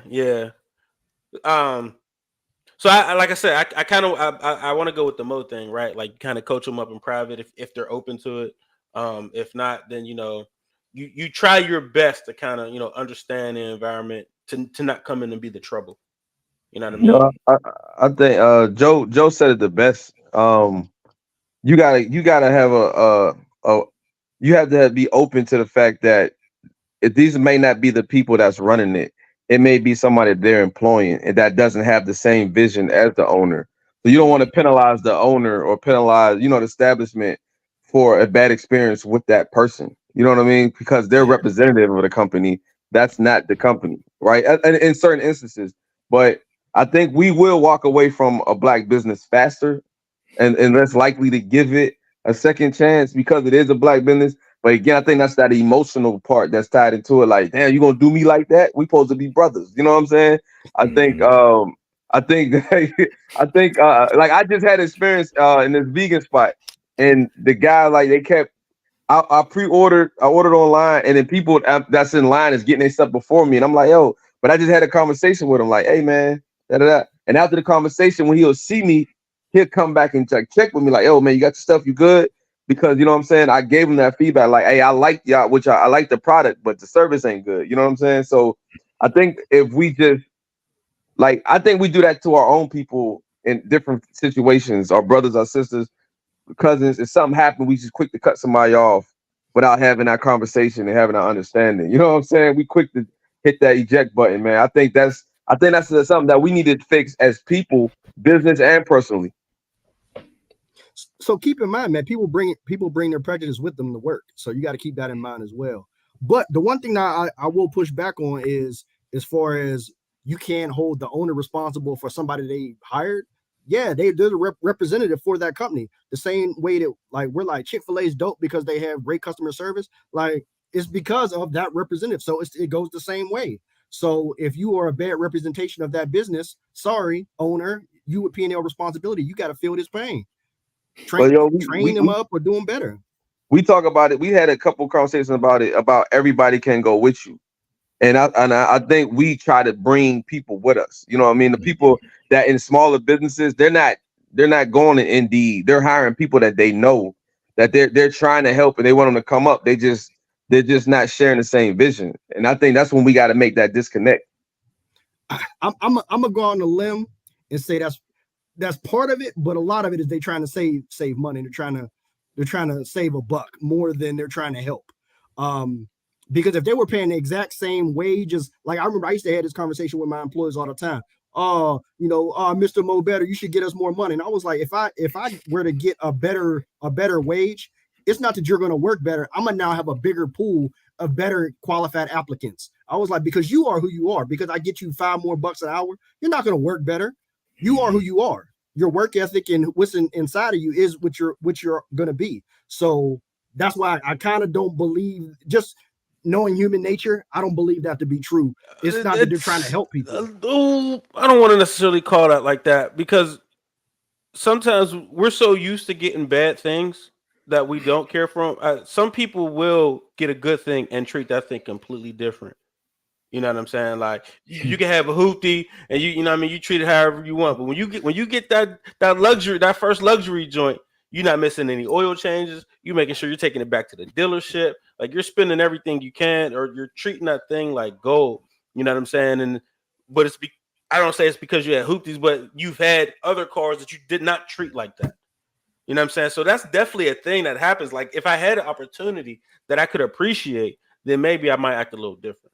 So I like I said, I kind of I want to go with the Mo thing, right? Like kind of coach them up in private if they're open to it. If not, then you try your best to kind of understand the environment to not come in and be the trouble. You know what I mean? No, I think Joe said it the best. You gotta have you have to be open to the fact that these may not be the people that's running it. It may be somebody they're employing and that doesn't have the same vision as the owner. So you don't want to penalize the owner or penalize, the establishment for a bad experience with that person. You know what I mean? Because they're representative of the company. That's not the company, right? And in certain instances. But I think we will walk away from a black business faster and less likely to give it a second chance because it is a black business. But again, I think that's that emotional part that's tied into it. Like, damn, you gonna do me like that? We supposed to be brothers. You know what I'm saying? I think like I just had experience in this vegan spot, and the guy like they kept. I ordered online, and then people that's in line is getting their stuff before me, and I'm like, yo, but I just had a conversation with him, like, hey man, da da da. And after the conversation, when he'll see me, he'll come back and check with me, like, yo man, you got your stuff, you good? Because you know what I'm saying, I gave him that feedback, like, hey, I like y'all, which I like the product, but the service ain't good. You know what I'm saying? So I think if we just I think we do that to our own people in different situations, our brothers, our sisters, cousins. If something happened, we just quick to cut somebody off without having that conversation and having that understanding. You know what I'm saying? We quick to hit that eject button, man. I think that's something that we need to fix as people, business and personally. So keep in mind, man, people bring their prejudice with them to work. So you got to keep that in mind as well. But the one thing that I will push back on is as far as you can't hold the owner responsible for somebody they hired. yeah, they're the representative for that company. The same way that like we're like Chick-fil-A is dope because they have great customer service. Like it's because of that representative. So it goes the same way. So if you are a bad representation of that business, sorry, owner, you with P&L responsibility, you got to feel this pain. Train, But yo, train them up or do them better. we talk about it. We had a couple conversations about it, about everybody can go with you. And I think we try to bring people with us. You know what I mean? The people that in smaller businesses, they're not going to Indeed. They're hiring people that they know that they're trying to help and they want them to come up. They're just not sharing the same vision. And I think that's when we got to make that disconnect. I'm gonna go on a limb and say that's part of it, but a lot of it is they trying to save money. They're trying to save a buck more than they're trying to help. Because if they were paying the exact same wages, like I remember I used to have this conversation with my employees all the time. Mr. Mo Better, you should get us more money. And I was like, if I were to get a better wage, it's not that you're going to work better. I'm gonna now have a bigger pool of better qualified applicants. I was like, because you are who you are, because I get you $5 more an hour, you're not going to work better. You are who you are. Your work ethic and what's inside of you is what you're going to be. So that's why I kind of don't believe, just knowing human nature, I don't believe that to be true. It's not that they're trying to help people. I don't want to necessarily call that like that, because sometimes we're so used to getting bad things that we don't care for them. Some people will get a good thing and treat that thing completely different. You know what I'm saying? Like you can have a hoopty and you know what I mean, you treat it however you want. But when you get that luxury, that first luxury joint, you're not missing any oil changes. You're making sure you're taking it back to the dealership. Like you're spending everything you can, or you're treating that thing like gold. You know what I'm saying? But I don't say it's because you had hoopties, but you've had other cars that you did not treat like that. You know what I'm saying? So that's definitely a thing that happens. Like if I had an opportunity that I could appreciate, then maybe I might act a little different.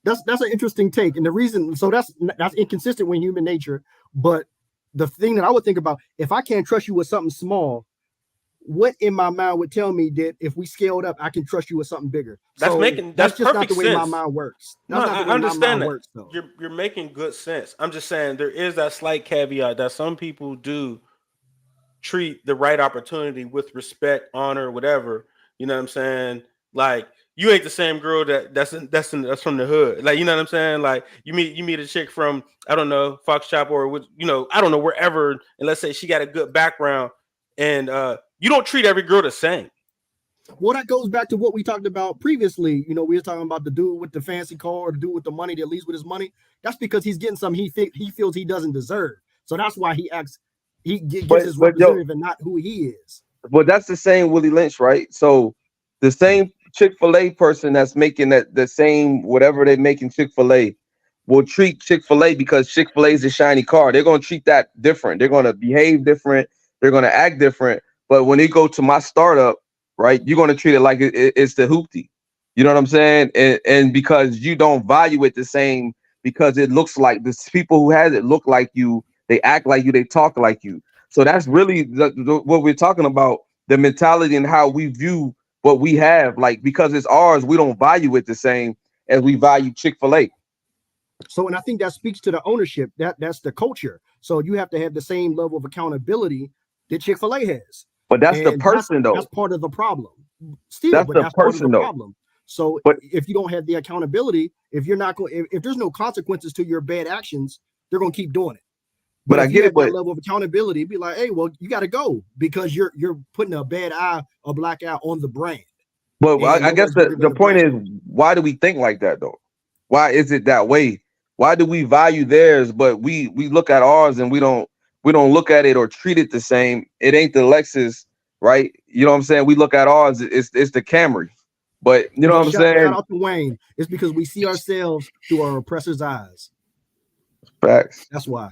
That's an interesting take. And the reason, so that's inconsistent with human nature. But the thing that I would think about, if I can't trust you with something small, what in my mind would tell me that if we scaled up, I can trust you with something bigger? That's just not the way sense. my mind works. That's not the way I understand my mind works, though. You're making good sense. I'm just saying there is that slight caveat that some people do treat the right opportunity with respect, honor, whatever. You know what I'm saying? Like you ain't the same girl that's from the hood. Like, you know what I'm saying? Like you meet a chick from, I don't know, Fox Shop or I don't know, wherever, and let's say she got a good background, and you don't treat every girl the same. Well, that goes back to what we talked about previously. We were talking about the dude with the fancy car, or the dude with the money that leaves with his money. That's because he's getting something he feels he doesn't deserve. So that's why he acts. He gives his representative and not who he is. But that's the same Willie Lynch, right? So the same Chick-fil-A person that's making the same whatever they're making Chick-fil-A will treat Chick-fil-A, because Chick-fil-A is a shiny car. They're going to treat that different. They're going to behave different. They're going to act different. But when they go to my startup, right, you're going to treat it like it's the hoopty. You know what I'm saying? And because you don't value it the same, because it looks like the people who has it look like you, they act like you, they talk like you. So that's really what we're talking about, the mentality and how we view what we have. Like, because it's ours, we don't value it the same as we value Chick-fil-A. So, and I think that speaks to the ownership. That's the culture. So you have to have the same level of accountability that Chick-fil-A has. But that's the person, though. That's part of the problem. Still, that's but that's part of the though. problem. So if you don't have the accountability, if you're not going, if there's no consequences to your bad actions, they're going to keep doing it. But I get it. But that level of accountability, be like, hey, well, you got to go, because you're putting a black eye on the brand. But I guess the point is, why do we think like that, though? Why is it that way? Why do we value theirs, but we look at ours and we don't look at it or treat it the same? It ain't the Lexus, right? You know what I'm saying? We look at ours, it's the Camry. But you know what I'm saying? Shout out to Wayne. It's because we see ourselves through our oppressor's eyes. Facts. That's why.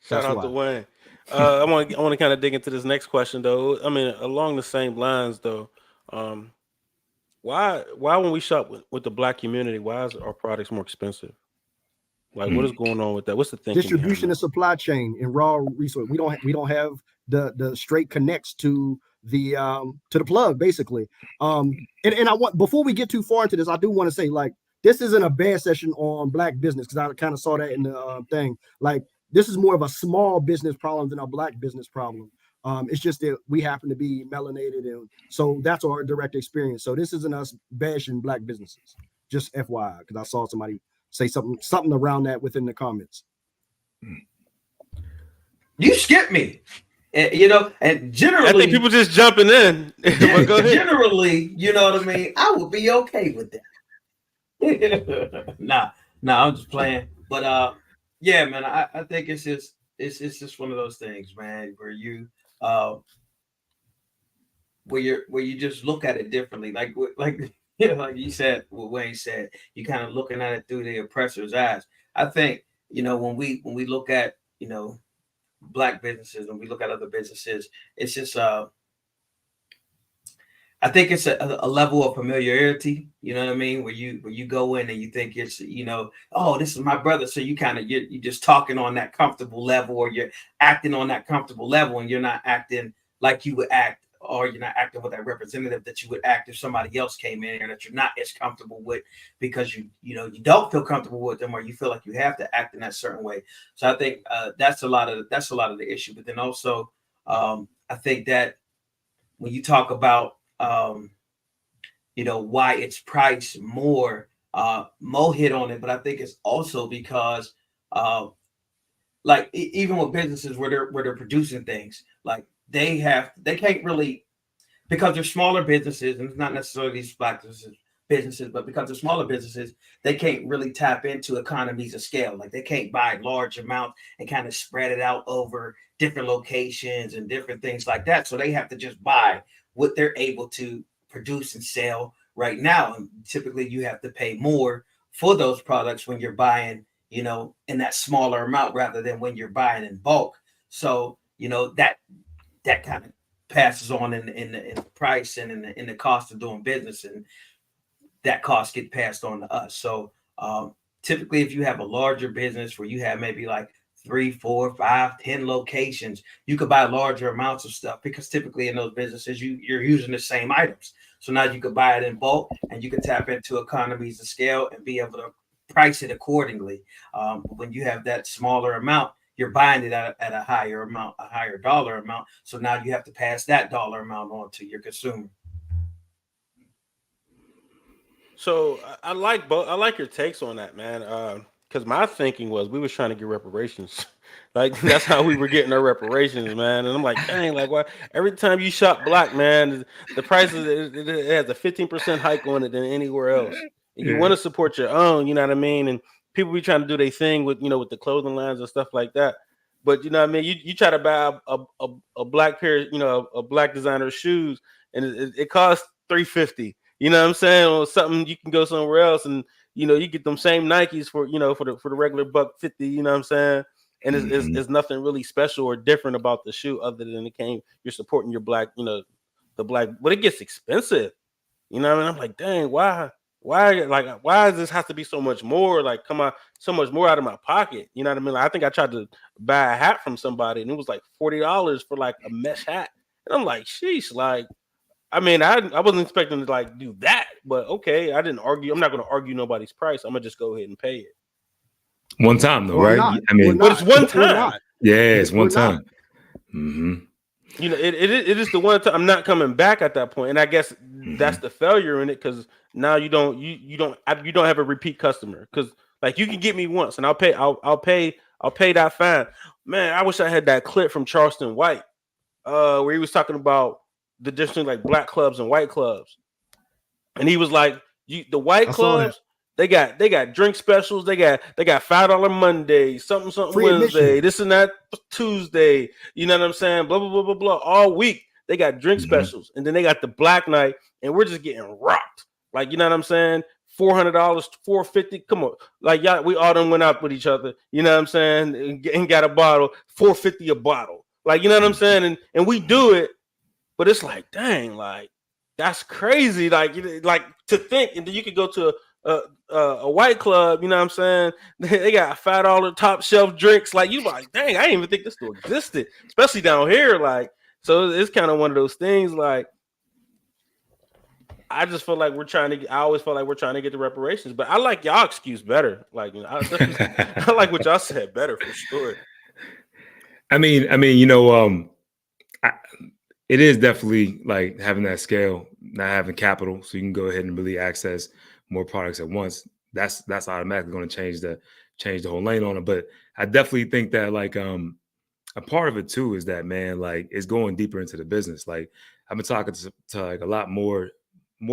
Shout out to Wayne. I want to kind of dig into this next question, though. I mean, along the same lines, though. Why when we shop with the Black community, why is our products more expensive? Like, what is going on with that? What's the thinking? Distribution and supply chain and raw resource. We don't have the straight connects to the plug, basically. And I want, before we get too far into this, I do want to say, like, this isn't a bad session on Black business, because I kind of saw that in the thing. Like, this is more of a small business problem than a black business problem. It's just that we happen to be melanated, and so that's our direct experience. So this isn't us bashing black businesses. Just FYI, because I saw somebody say something around that within the comments. You skipped me. And generally, I think people just jumping in. But go ahead. Generally, you know what I mean? I would be okay with that. nah, I'm just playing. But yeah, man, I think it's just one of those things, man, where you where you just look at it differently. Like like you said, what Wayne said, you kind of looking at it through the oppressor's eyes. I think, when we look at, black businesses, when we look at other businesses, it's just I think it's a level of familiarity, you know what I mean, where you go in and you think it's, oh, this is my brother, so you kind of you're just talking on that comfortable level, or you're acting on that comfortable level, and you're not acting like you would act, or you're not acting with that representative that you would act if somebody else came in here that you're not as comfortable with, because you don't feel comfortable with them, or you feel like you have to act in that certain way. So I think that's a lot of the issue. But then also I think that when you talk about why it's priced more, Mo hit on it, but I think it's also because even with businesses where they're producing things, like they can't really, because they're smaller businesses, and it's not necessarily these black businesses, but because they're smaller businesses, they can't really tap into economies of scale. Like they can't buy large amounts and kind of spread it out over different locations and different things like that. So they have to just buy what they're able to produce and sell right now. And typically you have to pay more for those products when you're buying, in that smaller amount rather than when you're buying in bulk. So, that kind of passes on in the price and in the cost of doing business, and that cost get passed on to us. So typically if you have a larger business where you have maybe like 3, 4, 5, 10 locations, you could buy larger amounts of stuff, because typically in those businesses you're using the same items. So now you could buy it in bulk, and you can tap into economies of scale and be able to price it accordingly. When you have that smaller amount, you're buying it at a higher amount, a higher dollar amount. So now you have to pass that dollar amount on to your consumer. So I like both. I like your takes on that, man. Because my thinking was we was trying to get reparations. Like that's how we were getting our reparations, man. And I'm like, dang, like why every time you shop black, man, the prices it has a 15% hike on it than anywhere else. And you want to support your own, you know what I mean? And people be trying to do their thing with with the clothing lines and stuff like that. But you know what I mean? You try to buy a black pair, a black designer shoes, and it costs $350. You know what I'm saying? Or something you can go somewhere else, and you get them same Nikes for for the regular $150. You know what I'm saying? And it's nothing really special or different about the shoe other than you're supporting your black, the black, but it gets expensive. You know what I mean? I'm like, dang, why does this have to be so much more? Like, come on, so much more out of my pocket. You know what I mean? Like, I think I tried to buy a hat from somebody, and it was like $40 for like a mesh hat. And I'm like, sheesh, like, I mean, I wasn't expecting to like do that, but okay, I didn't argue. I'm not going to argue nobody's price. I'm gonna just go ahead and pay it. One time though, Or right? not. I mean, but it's one time. Yeah, it's one We're not. time. Mm-hmm. It is the one time. I'm not coming back at that point, and I guess that's the failure in it, because now you don't have a repeat customer, because like you can get me once and I'll pay that fine. Man, I wish I had that clip from Charleston White, where he was talking about the difference between like black clubs and white clubs, and he was like, the white clubs. They got drink specials. They got $5 Monday, something Free Wednesday, admission. this and that Tuesday. You know what I'm saying? Blah blah blah blah blah. All week they got drink specials, and then they got the black night, and we're just getting rocked. Like, you know what I'm saying? $400, $450. Come on, like y'all, we all done went out with each other. You know what I'm saying? And got a bottle, $450 a bottle. Like, you know what I'm saying? And we do it, but it's like, dang, like that's crazy. Like to think, and then you could go to a white club, you know what I'm saying? They got $5 top shelf drinks. Like, you like, dang, I didn't even think this still existed, especially down here. Like, so it's kind of one of those things. Like, I just feel like I always feel like we're trying to get the reparations, but I like y'all excuse better. Like, I like what y'all said better for sure. I mean, you know, it is definitely like having that scale, not having capital, so you can go ahead and really access more products at once. That's automatically going to change the whole lane on it. But I definitely think that like a part of it too is that, man, like it's going deeper into the business. Like I've been talking to like a lot more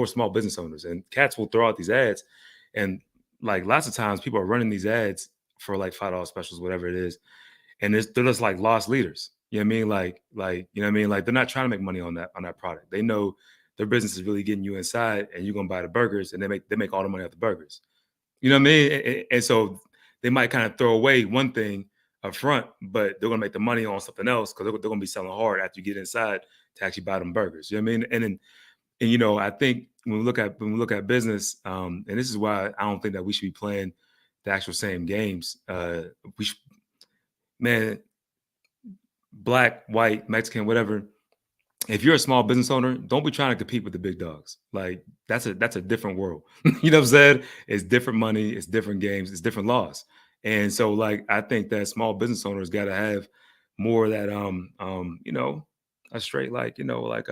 small business owners, and cats will throw out these ads, and like lots of times people are running these ads for like $5 specials, whatever it is, and they're just like lost leaders. You know what I mean? Like you know what I mean? Like they're not trying to make money on that product. They know their business is really getting you inside, and you're gonna buy the burgers, and they make all the money off the burgers. You know what I mean? And so they might kind of throw away one thing up front, but they're gonna make the money on something else because they're gonna be selling hard after you get inside to actually buy them burgers. You know what I mean? And you know, I think when we look at business, and this is why I don't think that we should be playing the actual same games. We should, man, black, white, Mexican, whatever. If you're a small business owner, don't be trying to compete with the big dogs. Like that's a different world. You know what I'm saying? It's different money, it's different games, it's different laws. And so like I think that small business owners got to have more of that you know, a straight like, you know, like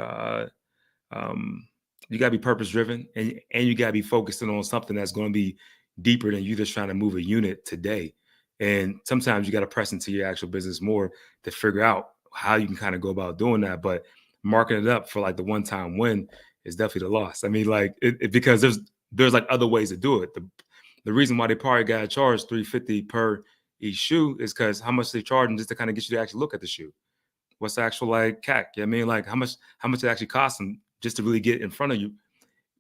um you got to be purpose driven, and you got to be focusing on something that's going to be deeper than you just trying to move a unit today. And sometimes you got to press into your actual business more to figure out how you can kind of go about doing that. But marking it up for like the one-time win is definitely the loss. I mean, like because there's like other ways to do it. The reason why they probably got to charge $350 per each shoe is because how much they charge them just to kind of get you to actually look at the shoe. What's the actual like CAC? You know what I mean, like how much it actually costs them just to really get in front of you.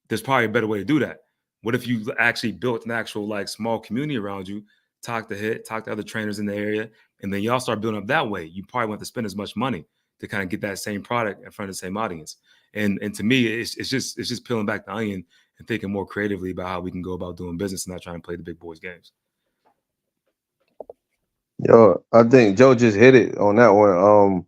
There's probably a better way to do that. What if you actually built an actual like small community around you, talk to other trainers in the area, and then y'all start building up that way? You probably want to spend as much money to kind of get that same product in front of the same audience. And to me, it's just peeling back the onion and thinking more creatively about how we can go about doing business and not trying to play the big boys games. Yo, I think Joe just hit it on that one.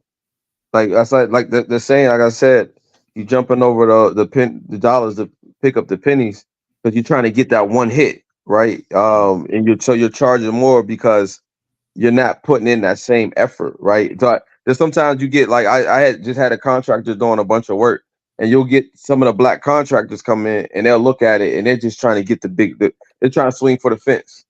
Like I said, like the saying, like I said, you jumping over the dollars to pick up the pennies because you're trying to get that one hit, right? And you're charging more because you're not putting in that same effort, right? So there's sometimes you get like I had just had a contractor doing a bunch of work, and you'll get some of the black contractors come in and they'll look at it and they're just trying to get they're trying to swing for the fence,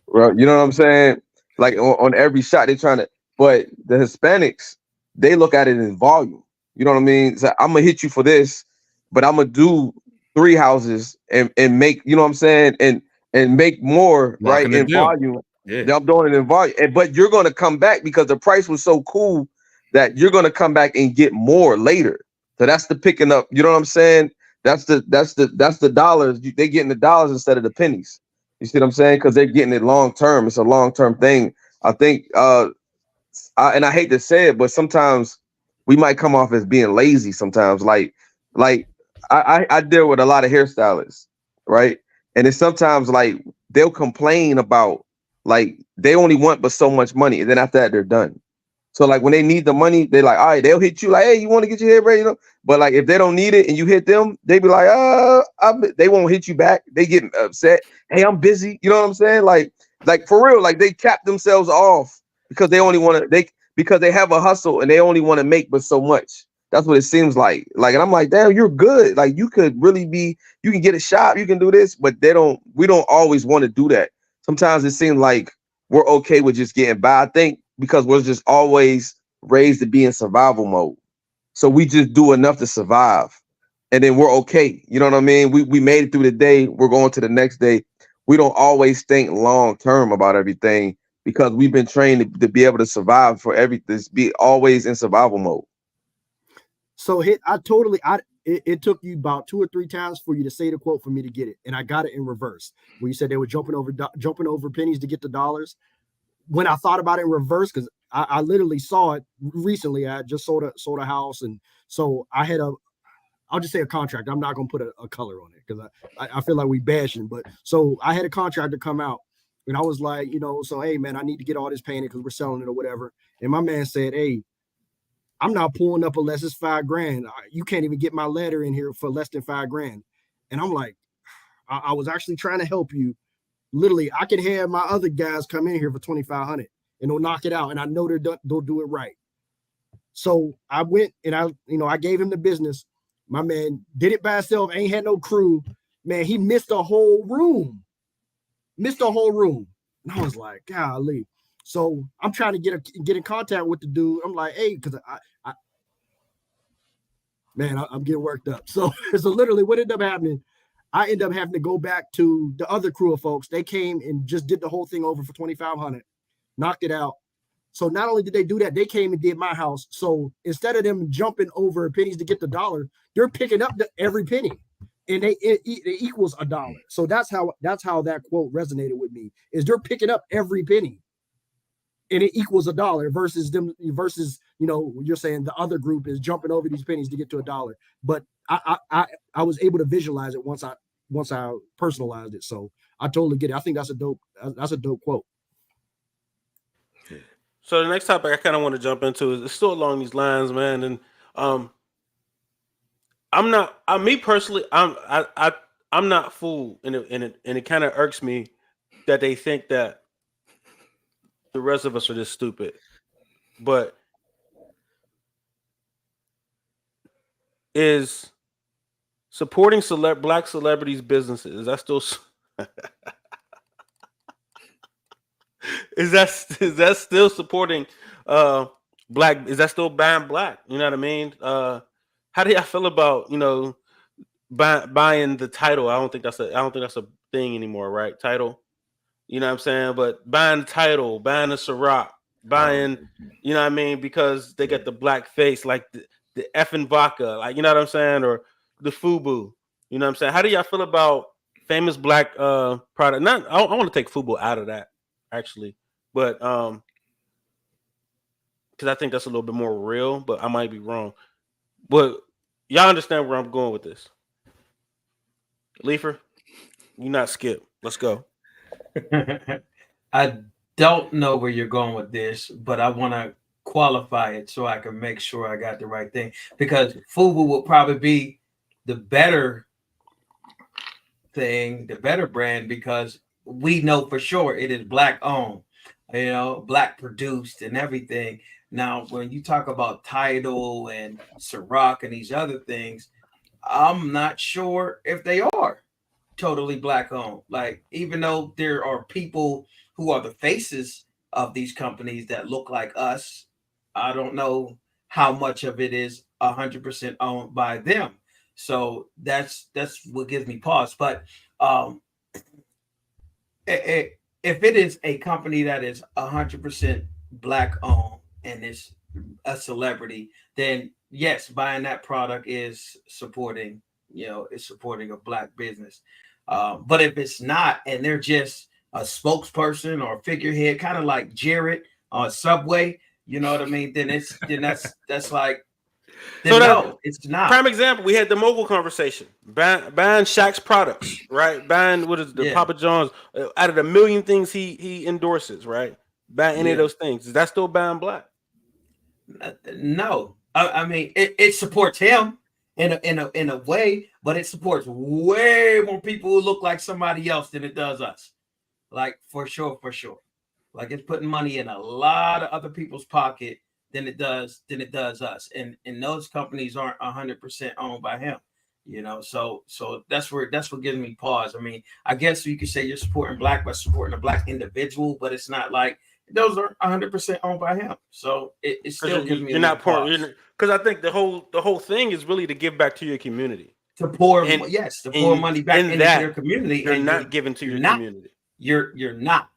right? You know what I'm saying? Like on every shot they're trying to, but the Hispanics, they look at it in volume. You know what I mean? So I'm gonna hit you for this, but I'm gonna do 3 houses and make, you know what I'm saying, and make more, right, Locking the in deal. volume. Yeah. I'm doing it in volume, but you're gonna come back because the price was so cool that you're gonna come back and get more later. So that's the picking up. You know what I'm saying? That's the dollars. They're getting the dollars instead of the pennies. You see what I'm saying? Because they're getting it long term. It's a long term thing. I think and I hate to say it, but sometimes we might come off as being lazy sometimes. Like I deal with a lot of hairstylists, right? And it's sometimes like they'll complain about like they only want but so much money, and then after that they're done. So like when they need the money, they're like, all right, they'll hit you like, hey, you want to get your hair braided? You know? But like if they don't need it and you hit them, they be like, they won't hit you back. They get upset. Hey, I'm busy. You know what I'm saying? Like for real, like they cap themselves off because they only want to because they have a hustle and they only want to make but so much. That's what it seems like. Like, and I'm like, damn, you're good. Like you could really be, you can get a shop, you can do this, but we don't always want to do that. Sometimes it seems like we're okay with just getting by. I think because we're just always raised to be in survival mode. So we just do enough to survive. And then we're okay. You know what I mean? We made it through the day. We're going to the next day. We don't always think long term about everything because we've been trained to be able to survive for everything, be always in survival mode. So it took you about 2 or 3 times for you to say the quote for me to get it, and I got it in reverse. Where you said they were jumping over pennies to get the dollars. When I thought about it in reverse, because I literally saw it recently. I just sold a house, and so I had I'll just say a contract. I'm not gonna put a color on it because I feel like we bashing. But so I had a contractor come out, and I was like, so hey man, I need to get all this painted because we're selling it or whatever. And my man said, hey, I'm not pulling up unless it's $5,000. You can't even get my letter in here for less than $5,000. And I'm like, I was actually trying to help you. Literally, I could have my other guys come in here for $2,500 and they'll knock it out. And I know they'll do it right. So I went and I gave him the business. My man did it by himself, ain't had no crew. Man, he missed a whole room. And I was like, golly. So I'm trying to get in contact with the dude. I'm like, hey, because I'm getting worked up. So literally what ended up happening, I ended up having to go back to the other crew of folks. They came and just did the whole thing over for $2,500, knocked it out. So not only did they do that, they came and did my house. So instead of them jumping over pennies to get the dollar, they're picking up every penny, and it equals $1. So that's how that quote resonated with me. Is they're picking up every penny, and it equals $1 versus you're saying the other group is jumping over these pennies to get to $1. But I was able to visualize it once I personalized it. So I totally get it. I think that's a dope quote. So the next topic I kind of want to jump into is still along these lines, man. And I'm not fooled, and it kind of irks me that they think that the rest of us are just stupid. But is supporting black celebrities' businesses, is that still is that still supporting black? Is that still buying black? You know what I mean? How do y'all feel about buying the title? I don't think that's a thing anymore, right? Title, you know what I'm saying? But buying the title, buying the Ciroc, buying, you know what I mean? Because they get the black face, like the effing vodka, like, you know what I'm saying, or the FUBU. You know what I'm saying? How do y'all feel about famous black product? I want to take FUBU out of that, actually, but because I think that's a little bit more real, but I might be wrong. But y'all understand where I'm going with this. Leifer, you not Skip. Let's go. I don't know where you're going with this, but I want to qualify it so I can make sure I got the right thing, because FUBU will probably be the better thing, the better brand, because we know for sure it is black owned, black produced and everything. Now, when you talk about Tidal and Ciroc and these other things, I'm not sure if they are totally black owned. Like, even though there are people who are the faces of these companies that look like us, I don't know how much of it is 100% owned by them. So that's what gives me pause. But if it is a company that is 100% black owned and is a celebrity, then yes, buying that product is supporting a black business. But if it's not, and they're just a spokesperson or a figurehead, kind of like Jared on Subway, you know what I mean? Then that's like, so no, it's not. Prime example, we had the mogul conversation. Buying Shaq's products, right? Buying Papa John's, out of the million things he endorses, right? Buying any of those things. Is that still buying black? No. I mean, it supports him in a way, but it supports way more people who look like somebody else than it does us. Like, for sure. Like, it's putting money in a lot of other people's pocket than it does us. And those companies aren't 100% owned by him. So that's what gives me pause. I mean, I guess you could say you're supporting black by supporting a black individual, but it's not like those are 100% owned by him. So it still gives me pause. Because I think the whole thing is really to give back to your community. To pour money back into your community. You're not giving to your community. You're not.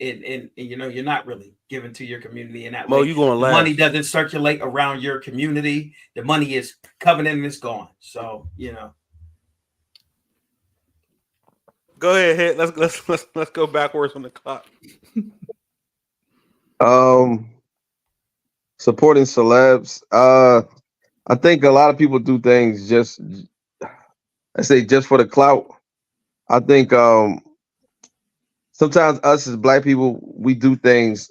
And you're not really giving to your community in that way. You going last. Money doesn't circulate around your community. The money is coming in and it's gone. So Go ahead. Let's go backwards on the clock. Supporting celebs. I think a lot of people do things just for the clout. I think sometimes us as black people, we do things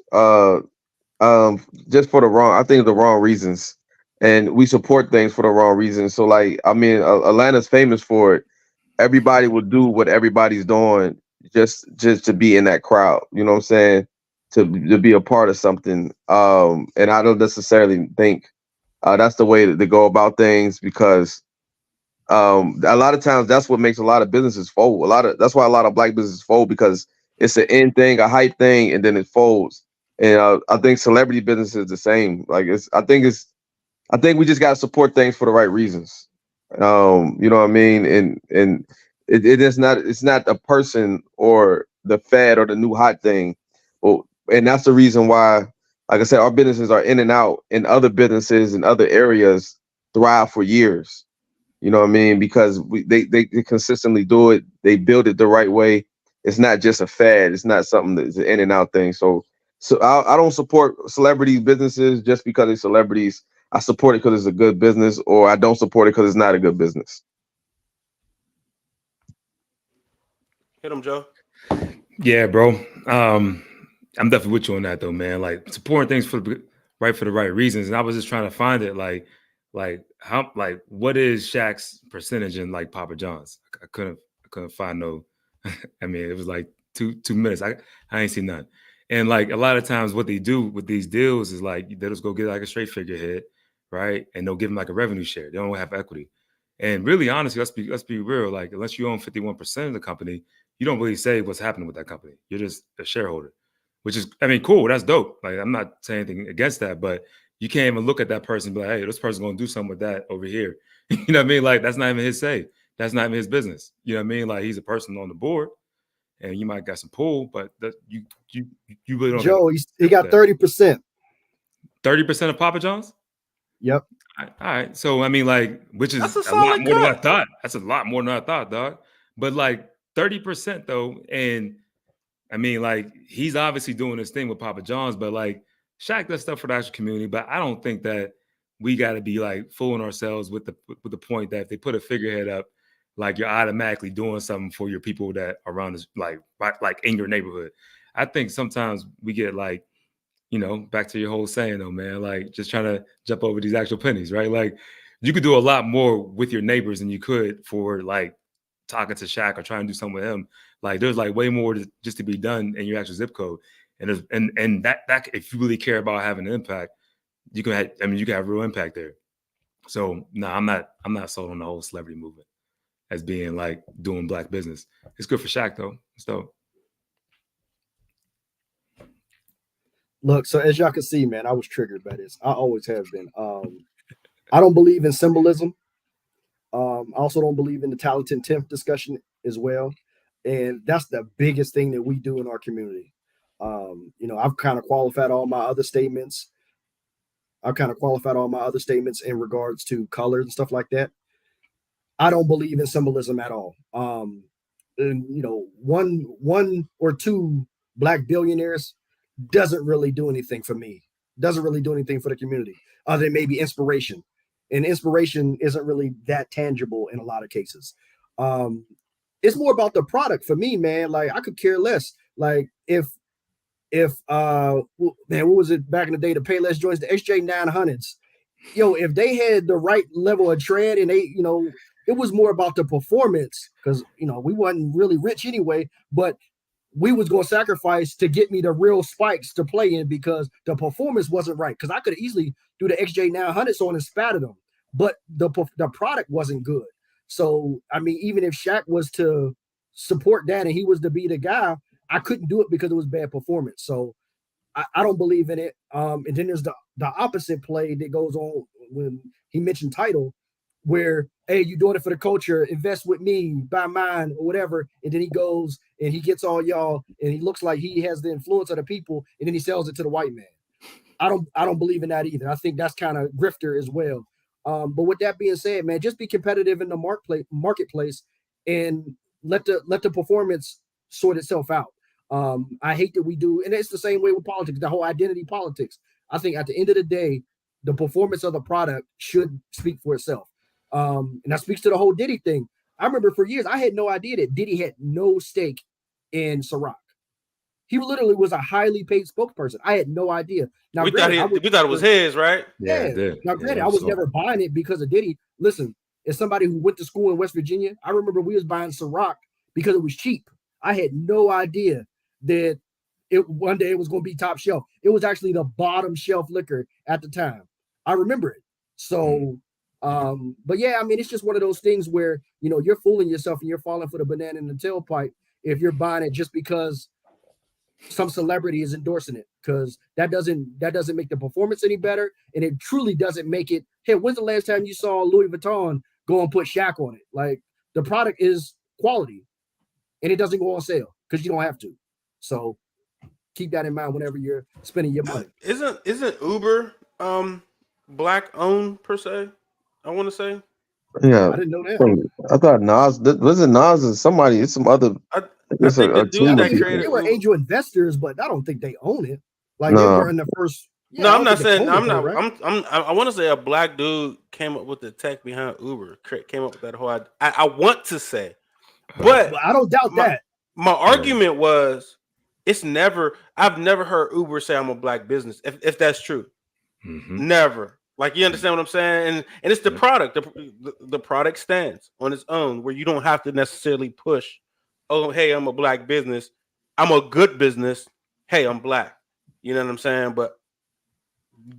just for the wrong reasons, and we support things for the wrong reasons. So, like, I mean, Atlanta's famous for it. Everybody will do what everybody's doing just to be in that crowd. You know what I'm saying? to be a part of something. And I don't necessarily think that's the way to go about things, because a lot of times that's what makes a lot of businesses fold. That's why a lot of black businesses fold, because it's an end thing, a hype thing, and then it folds. And I think celebrity business is the same. Like I think we just got to support things for the right reasons. You know what I mean? And it is not, it's not a person or the fad or the new hot thing. Well, and that's the reason why, like I said, our businesses are in and out, and other businesses in other areas thrive for years. You know what I mean? Because they consistently do it. They build it the right way. It's not just a fad. It's not something that's an in and out thing. So I don't support celebrity businesses just because they're celebrities. I support it because it's a good business, or I don't support it because it's not a good business. Hit him, Joe. Yeah, bro. I'm definitely with you on that though, man. Like supporting things for the right reasons. And I was just trying to find it, like how, like what is Shaq's percentage in like Papa John's? I couldn't find no. I mean, it was like two minutes. I ain't seen none. And like a lot of times, what they do with these deals is like they'll just go get like a straight figurehead, right? And they'll give them like a revenue share. They don't have equity. And really, honestly, let's be real. Like unless you own 51% of the company, you don't really say what's happening with that company. You're just a shareholder, which is, I mean, cool. That's dope. Like I'm not saying anything against that, but you can't even look at that person and be like, hey, this person's gonna do something with that over here. You know what I mean? Like that's not even his say. That's not even his business. You know what I mean? Like he's a person on the board, and you might got some pull, but you really don't. Joe, he got 30%. 30% of Papa John's. Yep. All right. So I mean, like, which is That's a a lot solid more than I cut. thought. That's a lot more than I thought, dog. But like 30% though, and I mean, like, he's obviously doing his thing with Papa John's, but like Shaq does stuff for the actual community. But I don't think that we got to be like fooling ourselves with the point that if they put a figurehead up, like you're automatically doing something for your people that are around this, like in your neighborhood. I think sometimes we get like, you know, back to your whole saying though, man, like just trying to jump over these actual pennies, right? Like you could do a lot more with your neighbors than you could for like talking to Shaq or trying to do something with him. Like there's like way more just to be done in your actual zip code. And there's, and that if you really care about having an impact, you can have, I mean, you can have real impact there. So no, I'm not sold on the whole celebrity movement as being like doing black business. It's good for Shaq though. So look, so as y'all can see, man, I was triggered by this. I always have been. I don't believe in symbolism. I also don't believe in the talented 10th discussion as well. And that's the biggest thing that we do in our community. I've kind of qualified all my other statements. In regards to colors and stuff like that. I don't believe in symbolism at all. And one or two black billionaires doesn't really do anything for me. Doesn't really do anything for the community, other than maybe inspiration. And inspiration isn't really that tangible in a lot of cases. It's more about the product for me, man. Like I could care less. Like if man, what was it back in the day? The Payless joints, the XJ900s. If they had the right level of tread and they, it was more about the performance because we wasn't really rich anyway, but we was going to sacrifice to get me the real spikes to play in because the performance wasn't right. Because I could easily do the XJ900s on and spatter them, but the product wasn't good. So I mean, even if Shaq was to support that and he was to be the guy, I couldn't do it because it was bad performance. So I don't believe in it. And then there's the opposite play that goes on when he mentioned title, where, hey, you doing it for the culture, invest with me, buy mine or whatever. And then he goes and he gets all y'all and he looks like he has the influence of the people and then he sells it to the white man. I don't believe in that either. I think that's kind of grifter as well. But with that being said, man, just be competitive in the marketplace and let the performance sort itself out. I hate that we do, and it's the same way with politics, the whole identity politics. I think at the end of the day, the performance of the product should speak for itself. And that speaks to the whole Diddy thing. I remember for years, I had no idea that Diddy had no stake in Ciroc. He literally was a highly paid spokesperson. I had no idea. Now, we thought it was his, right? Yeah. Now, granted, I was never buying it because of Diddy. Listen, as somebody who went to school in West Virginia, I remember we was buying Ciroc because it was cheap. I had no idea that one day it was going to be top shelf. It was actually the bottom shelf liquor at the time. I remember it. So, but yeah, I mean, it's just one of those things where, you know, you're fooling yourself and you're falling for the banana in the tailpipe if you're buying it just because some celebrity is endorsing it, because that doesn't make the performance any better, and it truly doesn't make it. Hey, when's the last time you saw Louis Vuitton go and put Shaq on it? Like, the product is quality, and it doesn't go on sale because you don't have to. So keep that in mind whenever you're spending your money. Isn't Uber black owned per se? I want to say. Yeah, I didn't know that. I thought Nas wasn't Nas and somebody. It's some other. I It's think the dude team that of created They were Uber- angel investors, but I don't think they own it. Like, No. they weren't the first. Yeah, no, I I'm don't not think they saying. own I'm it, not. though, right? I want to say a black dude came up with the tech behind Uber. Came up with that whole. I want to say, but Well, I don't doubt that. my argument was, it's never. I've never heard Uber say I'm a black business. If that's true, never. Like, you understand what I'm saying? And it's the product. The product stands on its own, where you don't have to necessarily push. Oh, hey, I'm a black business. I'm a good business. Hey, I'm black. You know what I'm saying? But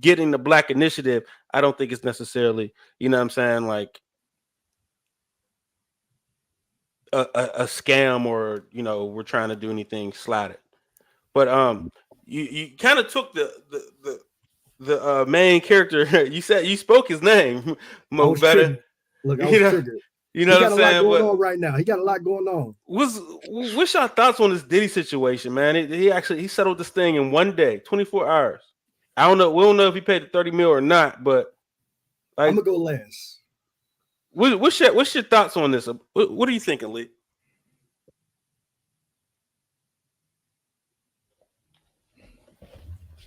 getting the black initiative, I don't think it's necessarily, you know what I'm saying, like a scam, or, you know, we're trying to do anything slatted. But you kind of took the main character. You spoke his name, I was Better. triggered. Look, I was triggered. You know He what got I'm a lot saying? going on right now. He got a lot going on. What's your thoughts on this Diddy situation, man? He settled this thing in one day, 24 hours. I don't know. We don't know if he paid the 30 mil or not, but like, I'm gonna go last. What's your thoughts on this? What are you thinking, Lee?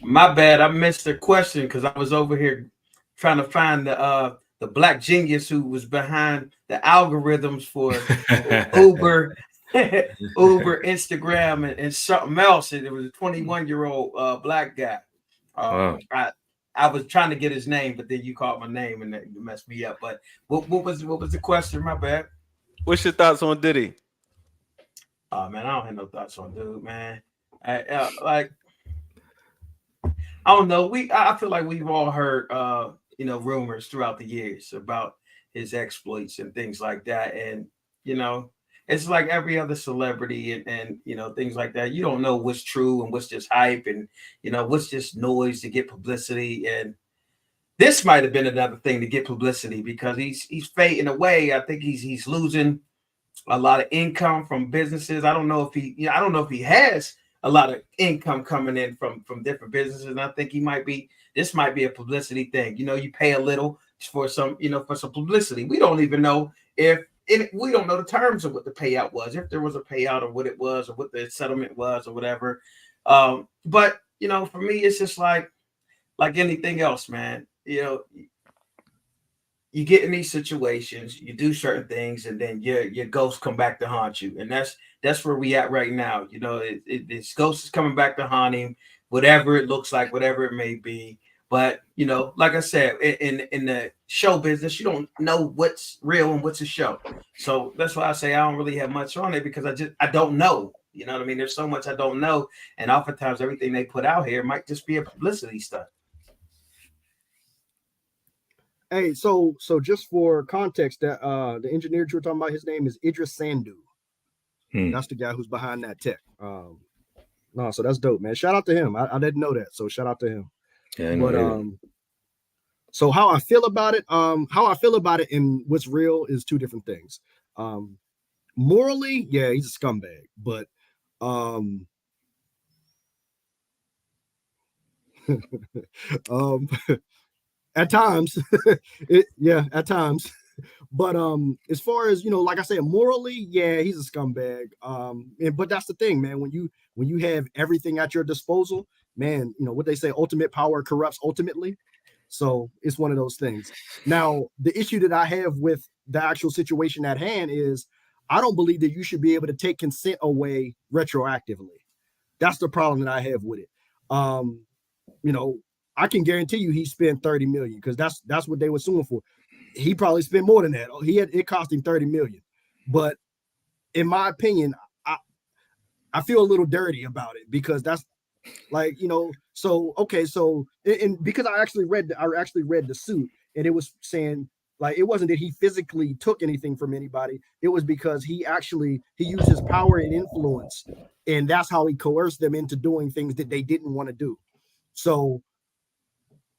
My bad, I missed the question because I was over here trying to find the black genius who was behind the algorithms for Uber, Uber, Instagram, and something else. And it was a 21-year-old black guy. Wow. I was trying to get his name, but then you called my name and that messed me up. But what was the question? My bad. What's your thoughts on Diddy? Oh man, I don't have no thoughts on dude, man. I don't know. I feel like we've all heard rumors throughout the years about his exploits and things like that. And it's like every other celebrity and things like that. You don't know what's true and what's just hype and what's just noise to get publicity. And this might have been another thing to get publicity because he's fading away. I think he's losing a lot of income from businesses. I don't know if he has a lot of income coming in from different businesses. And I think this might be a publicity thing. You pay a little for some publicity. We don't even know we don't know the terms of what the payout was, if there was a payout or what it was or what the settlement was or whatever. But for me, it's just like anything else, man. You get in these situations, you do certain things, and then your ghosts come back to haunt you. And that's where we at right now. This ghost is coming back to haunt him, whatever it looks like, whatever it may be. But like I said, in the show business, you don't know what's real and what's a show. So that's why I say I don't really have much on it because I don't know. You know what I mean? There's so much I don't know, and oftentimes everything they put out here might just be a publicity stunt. Hey, so just for context, that the engineer you were talking about, his name is Idris Sandhu. That's the guy who's behind that tech. No, so that's dope, man. Shout out to him. I didn't know that, so shout out to him. Yeah, but so how I feel about it, and what's real is two different things. Morally, yeah, he's a scumbag, but at times, at times. But as far as like I said, morally, yeah, he's a scumbag. But that's the thing, man. When you have everything at your disposal, man, what they say, ultimate power corrupts ultimately. So it's one of those things. Now, the issue that I have with the actual situation at hand is I don't believe that you should be able to take consent away retroactively. That's the problem that I have with it. I can guarantee you he spent 30 million because that's what they were suing for. He probably spent more than that. It cost him 30 million. But in my opinion, I feel a little dirty about it because Like, so okay, so and because I actually read the suit, and it was saying like it wasn't that he physically took anything from anybody. It was because he used his power and influence, and that's how he coerced them into doing things that they didn't want to do. So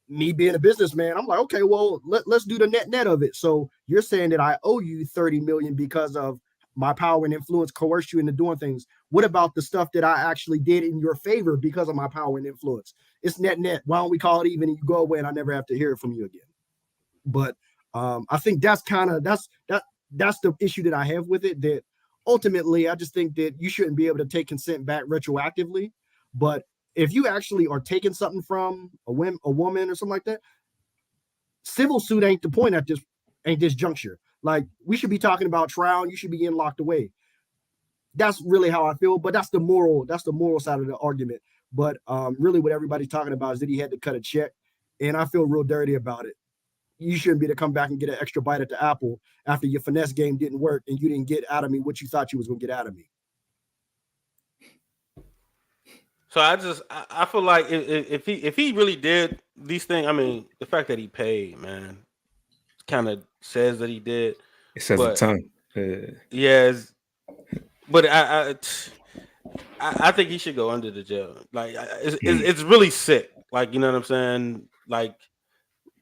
me being a businessman, I'm like, okay, well, let's do the net of it. So you're saying that I owe you 30 million because of my power and influence coerced you into doing things. What about the stuff that I actually did in your favor because of my power and influence? It's net. Why don't we call it even and you go away and I never have to hear it from you again? But I think that's the issue that I have with it. That ultimately, I just think that you shouldn't be able to take consent back retroactively. But if you actually are taking something from a woman or something like that, civil suit ain't the point at this juncture. Like, we should be talking about trial. You should be getting locked away. That's really how I feel. But that's the moral side of the argument. But really, what everybody's talking about is that he had to cut a check, and I feel real dirty about it. You shouldn't be to come back and get an extra bite at the apple after your finesse game didn't work and you didn't get out of me what you thought you was going to get out of me. So I feel like if he really did these things, I mean, the fact that he paid, man, kind of says that he did. It says a ton. Yes, but I think he should go under the jail. Like, it's really sick. Like, you know what I'm saying? Like,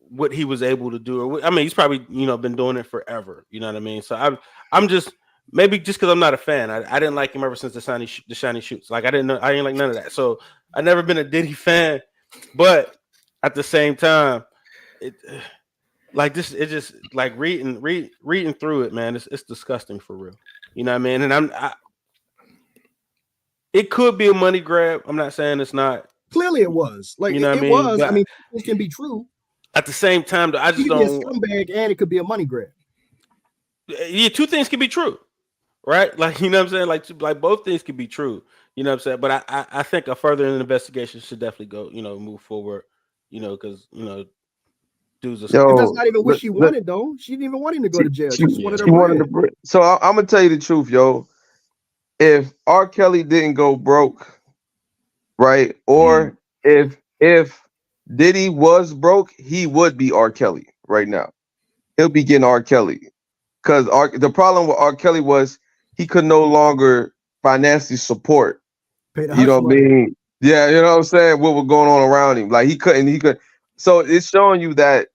what he was able to do. I mean, he's probably been doing it forever. You know what I mean? So I'm just. Maybe just because I'm not a fan. I didn't like him ever since the shiny shoots. Like, I didn't like none of that. So I never been a Diddy fan. But at the same time, it just like reading through it, man. It's disgusting for real. You know what I mean? And it could be a money grab. I'm not saying it's not. Clearly, it was. Like, you know it was. I mean, it can be true. At the same time, I just don't. It could be a scumbag and it could be a money grab. Yeah, two things can be true. Right, like, you know what I'm saying, like both things can be true, you know what I'm saying. But I think a further investigation should definitely go, move forward, because dudes. That's not even what she wanted, though. She didn't even want him to go to jail. She just wanted her bread. So I'm gonna tell you the truth, yo. If R. Kelly didn't go broke, right, or if Diddy was broke, he would be R. Kelly right now. He'll be getting R. Kelly. Because the problem with R. Kelly was he could no longer financially support. You know what I mean? Yeah, you know what I'm saying? What was going on around him. Like, he could. So it's showing you that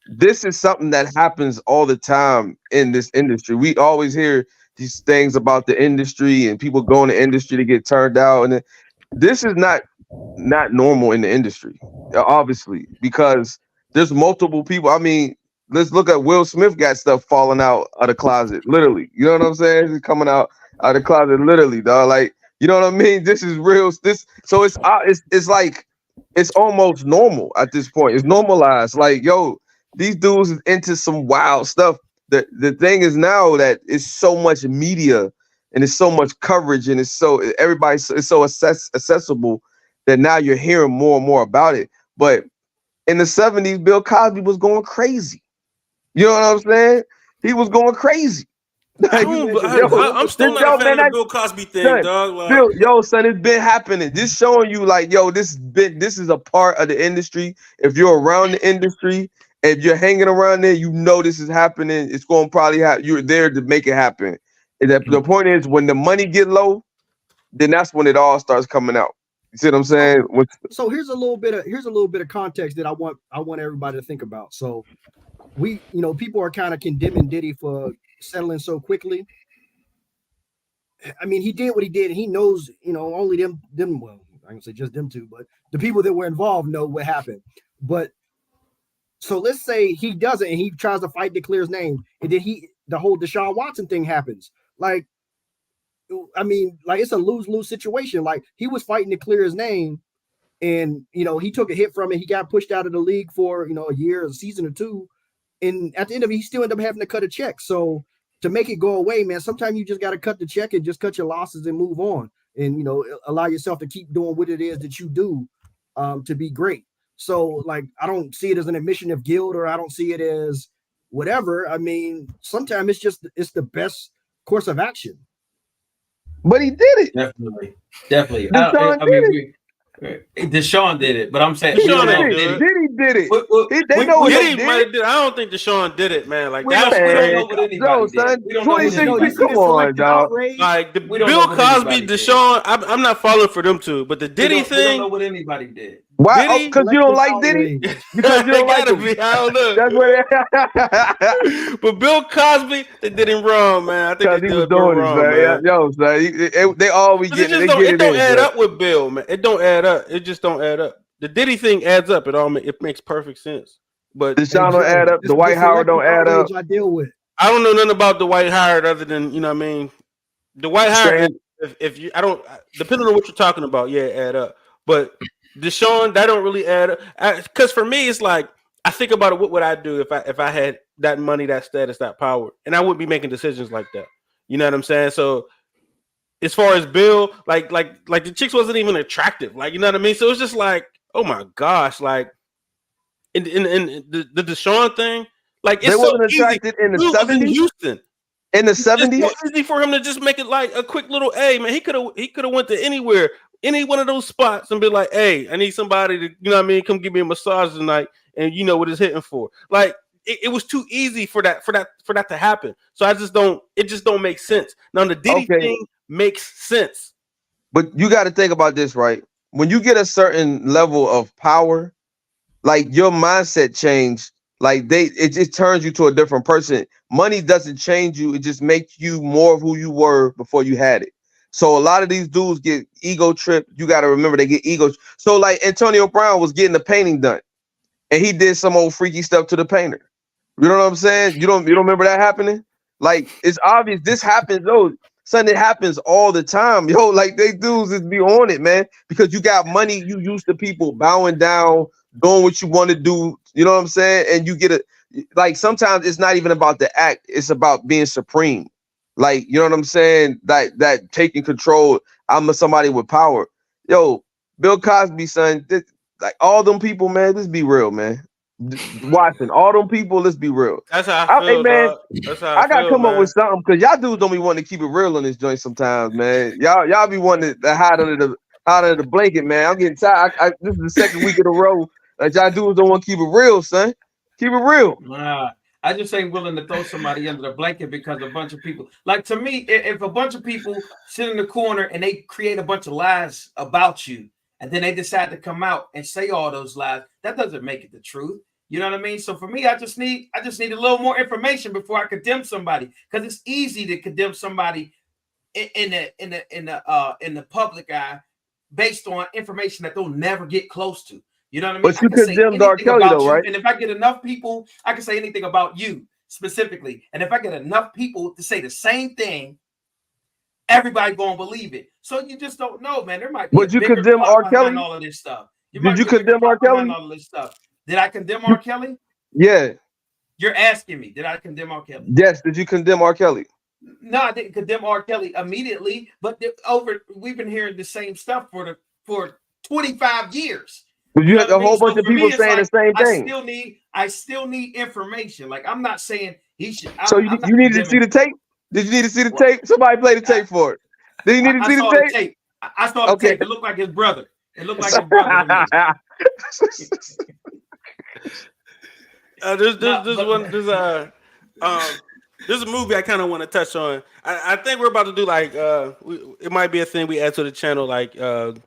this is something that happens all the time in this industry. We always hear these things about the industry and people go in the industry to get turned out. And this is not normal in the industry, obviously, because there's multiple people. I mean, let's look at Will Smith got stuff falling out of the closet, literally. You know what I'm saying? He's coming out of the closet, literally, dog. Like, you know what I mean? This is real. So it's like it's almost normal at this point. It's normalized. Like, yo, these dudes is into some wild stuff. The thing is now that it's so much media and it's so much coverage and it's so accessible that now you're hearing more and more about it. But in the 70s, Bill Cosby was going crazy. You know what I'm saying? He was going crazy. I'm still not a fan of the Bill Cosby thing, son, dog. Like, son, it's been happening. This showing you, like, yo, this is a part of the industry. If you're around the industry, if you're hanging around there, you know this is happening. It's going to probably happen. You're there to make it happen. And the point is, when the money get low, then that's when it all starts coming out. You see what I'm saying? So here's a little bit of context that I want everybody to think about. So people are kind of condemning Diddy for settling so quickly. I mean, he did what he did, and he knows, only them. Well, I can say just them two, but the people that were involved know what happened. But so let's say he doesn't, and he tries to fight to clear his name, and then the whole Deshaun Watson thing happens. Like, I mean, like, it's a lose-lose situation. Like, he was fighting to clear his name, and he took a hit from it. He got pushed out of the league for a year, a season or two, and at the end of it, he still ended up having to cut a check. So to make it go away, man, sometimes you just got to cut the check and just cut your losses and move on, and allow yourself to keep doing what it is that you do to be great. So, like, I don't see it as an admission of guilt, or I don't see it as whatever. I mean, sometimes it's the best course of action. But he did it. Definitely. Deshaun I mean, Deshaun did it, but I'm saying we Deshaun don't know ain't if do it. Diddy did it. We- They know what they Diddy did. might have did. I don't think Deshaun did it, man. Like We that's don't know Man, what anybody no, did. son. We don't know what 26 No, anybody you see come the on, selective dog. outrage. like the We don't Bill know what Cosby, anybody did. Deshaun. I'm not falling for them two, but the We Diddy don't know thing, what anybody did. Why? Oh, Diddy, because you don't Selective like Diddy? outrage. Because you it don't like gotta him. be. I don't know. That's what. But Bill Cosby, they did him wrong, man. I think Because they he did was him doing it, wrong, man. man. Yo, son, they all we 'Cause it get. just They don't. get It it don't in, add son. up with Bill, man. It don't add up. It just don't add up. The Diddy thing adds up. It makes perfect sense. But Deshaun Hey don't add Joe, up. this Dwight Howard selective don't add up. outrage I deal with. I don't know nothing about Dwight Howard other than you know what I mean. Dwight Howard, Same. if you, I don't, depending on what you're talking about, yeah, add up. But Deshaun, that don't really add up. Because for me, it's like I think about it. What would I do if I had that money, that status, that power, and I wouldn't be making decisions like that. You know what I'm saying? So as far as Bill, like the chicks wasn't even attractive. Like you know what I mean? So it's just like, oh my gosh, like in the Deshaun thing, like They it's so wasn't easy. attracted in the Bill was in 70s. Houston. In the It's 70s. so easy for him to just make it like a quick little, hey man, he could have went to anywhere, any one of those spots and be like, hey, I need somebody to, you know what I mean, come give me a massage tonight, and you know what it's hitting for. Like it was too easy for that to happen. So it just don't make sense. Now the Diddy Okay. thing makes sense. But you got to think about this, right? When you get a certain level of power, like your mindset change, like it just turns you to a different person. Money doesn't change you; it just makes you more of who you were before you had it. So a lot of these dudes get ego tripped. You got to remember they get ego. So like Antonio Brown was getting the painting done, and he did some old freaky stuff to the painter. You know what I'm saying? You don't remember that happening? Like it's obvious this happens though. Son, it happens all the time. Yo, like they dudes just be on it, man. Because you got money, you used to people bowing down, doing what you want to do. You know what I'm saying? And you get like sometimes it's not even about the act, it's about being supreme. Like, you know what I'm saying? That taking control. I'm somebody with power. Yo, Bill Cosby, son, like all them people, man, let's be real, man. Watching all them people, let's be real. That's how I Hey feel, man, dog. That's how I gotta feel, come up man. with something because y'all dudes don't be wanting to keep it real on this joint sometimes, man. Y'all be wanting to hide under the blanket, man. I'm getting tired. This is the second week in a row that y'all dudes don't want to keep it real, son. Keep it real. Nah, I just ain't willing to throw somebody under the blanket because a bunch of people, like to me, if a bunch of people sit in the corner and they create a bunch of lies about you, and then they decide to come out and say all those lies, that doesn't make it the truth. You know what I mean? So for me, I just need a little more information before I condemn somebody, because it's easy to condemn somebody in the public eye based on information that they'll never get close to. You know what I mean? But you I can say condemned R. anything Kelly about though, you, right? and if I get enough people, I can say anything about you specifically. And if I get enough people to say the same thing, everybody gonna believe it. So you just don't know, man. There might be But a you bigger condemn plot R. behind Kelly? all of this stuff. Did you condemn R. Kelly? All of this stuff. Did I condemn R. Kelly? Yeah. You're asking me, did I condemn R. Kelly? Yes. Did you condemn R. Kelly? No, I didn't condemn R. Kelly immediately, but we've been hearing the same stuff for 25 years. But you had know a what I whole mean? bunch So of for me, people it's saying like, the same thing. I still need information. Like I'm not saying he should. So you needed to see the tape? Did you need to see the tape? Somebody play the tape for it. Did you need to see the tape? I saw the tape. It looked like his brother. It looked like his brother to me. There's a movie I kind of want to touch on. I think we're about to do like it might be a thing we add to the channel, like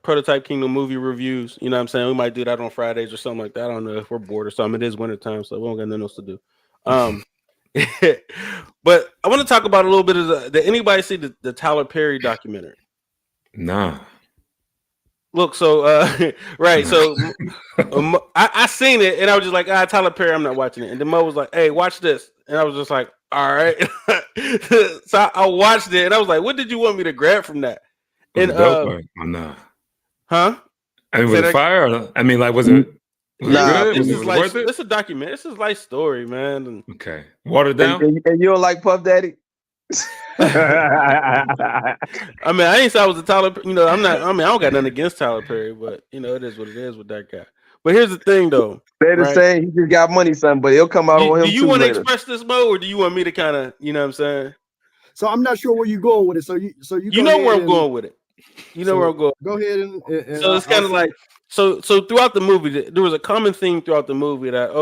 Prototype Kingdom movie reviews. You know what I'm saying? We might do that on Fridays or something like that. I don't know if we're bored or something. It is wintertime, so we don't got nothing else to do. But I want to talk about a little bit of did anybody see the Tyler Perry documentary? Nah. Look, so right, so I seen it and I was just like, Tyler Perry, I'm not watching it. And then Mo was like, hey, watch this, and I was just like, all right. So I watched it and I was like, what did you want me to grab from that? Was And it dope or nah? Huh? I mean, was it fire? Or, I mean, like, was it good? This Was is it like worth it? this is a document. This is life story, man. And, okay, watered down. And you don't like Puff Daddy? I mean, I ain't say I was a Tyler. You know, I'm not. I mean, I don't got nothing against Tyler Perry, but you know, it is what it is with that guy. But here's the thing, though. They're the same. He just got money, son, but it'll come out on him. Do you too want to later. express this, Mo, or do you want me to kind of, you know what I'm saying? So I'm not sure where you're going with it. So you You know where I'm going with it. You know where I'm going. Go ahead and so it's kind of like so throughout the movie, there was a common theme throughout the movie that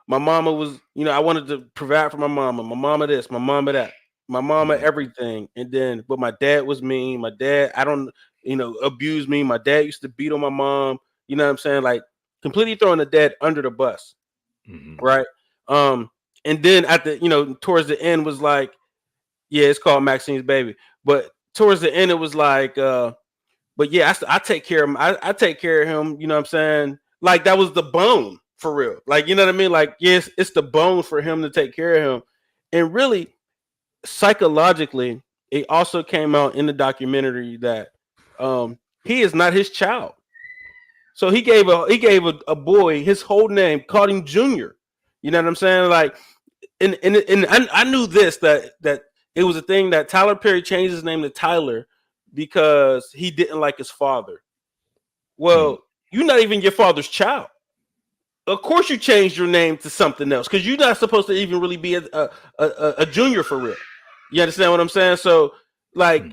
my mama was, I wanted to provide for my mama this, my mama that, my mama everything, and then but my dad was mean. My dad, I don't, abused me. My dad used to beat on my mom. You know what I'm saying? Like completely throwing the dad under the bus, right? And then at the towards the end was like, yeah, it's called Maxine's Baby, but towards the end it was like, but yeah, I take care of him. I take care of him. You know what I'm saying? Like that was the bone for real. Like, you know what I mean? Like, yes, it's the bone for him to take care of him. And really, psychologically, it also came out in the documentary that he is not his child. So he gave a boy his whole name, called him Junior. You know what I'm saying? Like, and I knew this that it was a thing that Tyler Perry changed his name to Tyler because he didn't like his father. Well, you're not even your father's child. Of course, you changed your name to something else because you're not supposed to even really be a junior for real. You understand what I'm saying? So, like,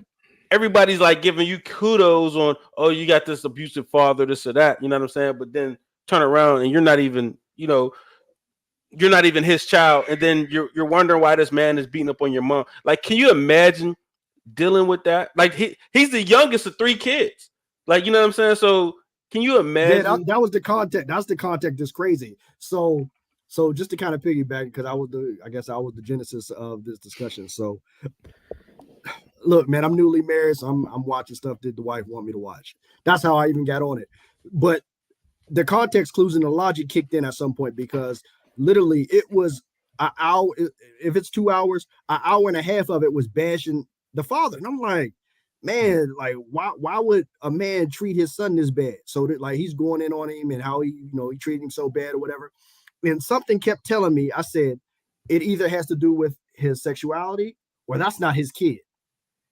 everybody's like giving you kudos on, oh, you got this abusive father, this or that. You know what I'm saying? But then turn around and you're not even, you're not even his child, and then you're wondering why this man is beating up on your mom. Like, can you imagine dealing with that? Like, he's the youngest of 3 kids. Like, you know what I'm saying? So can you imagine? Yeah, that was the context. That's the context that's crazy. So just to kind of piggyback, because I was the genesis of this discussion. So look, man, I'm newly married, so I'm watching stuff that the wife want me to watch. That's how I even got on it. But the context clues and the logic kicked in at some point because literally it was an hour. If it's 2 hours, an hour and a half of it was bashing the father. And I'm like, man, like why would a man treat his son this bad? So that like he's going in on him and how he treated him so bad or whatever. And something kept telling me, I said, it either has to do with his sexuality or that's not his kid.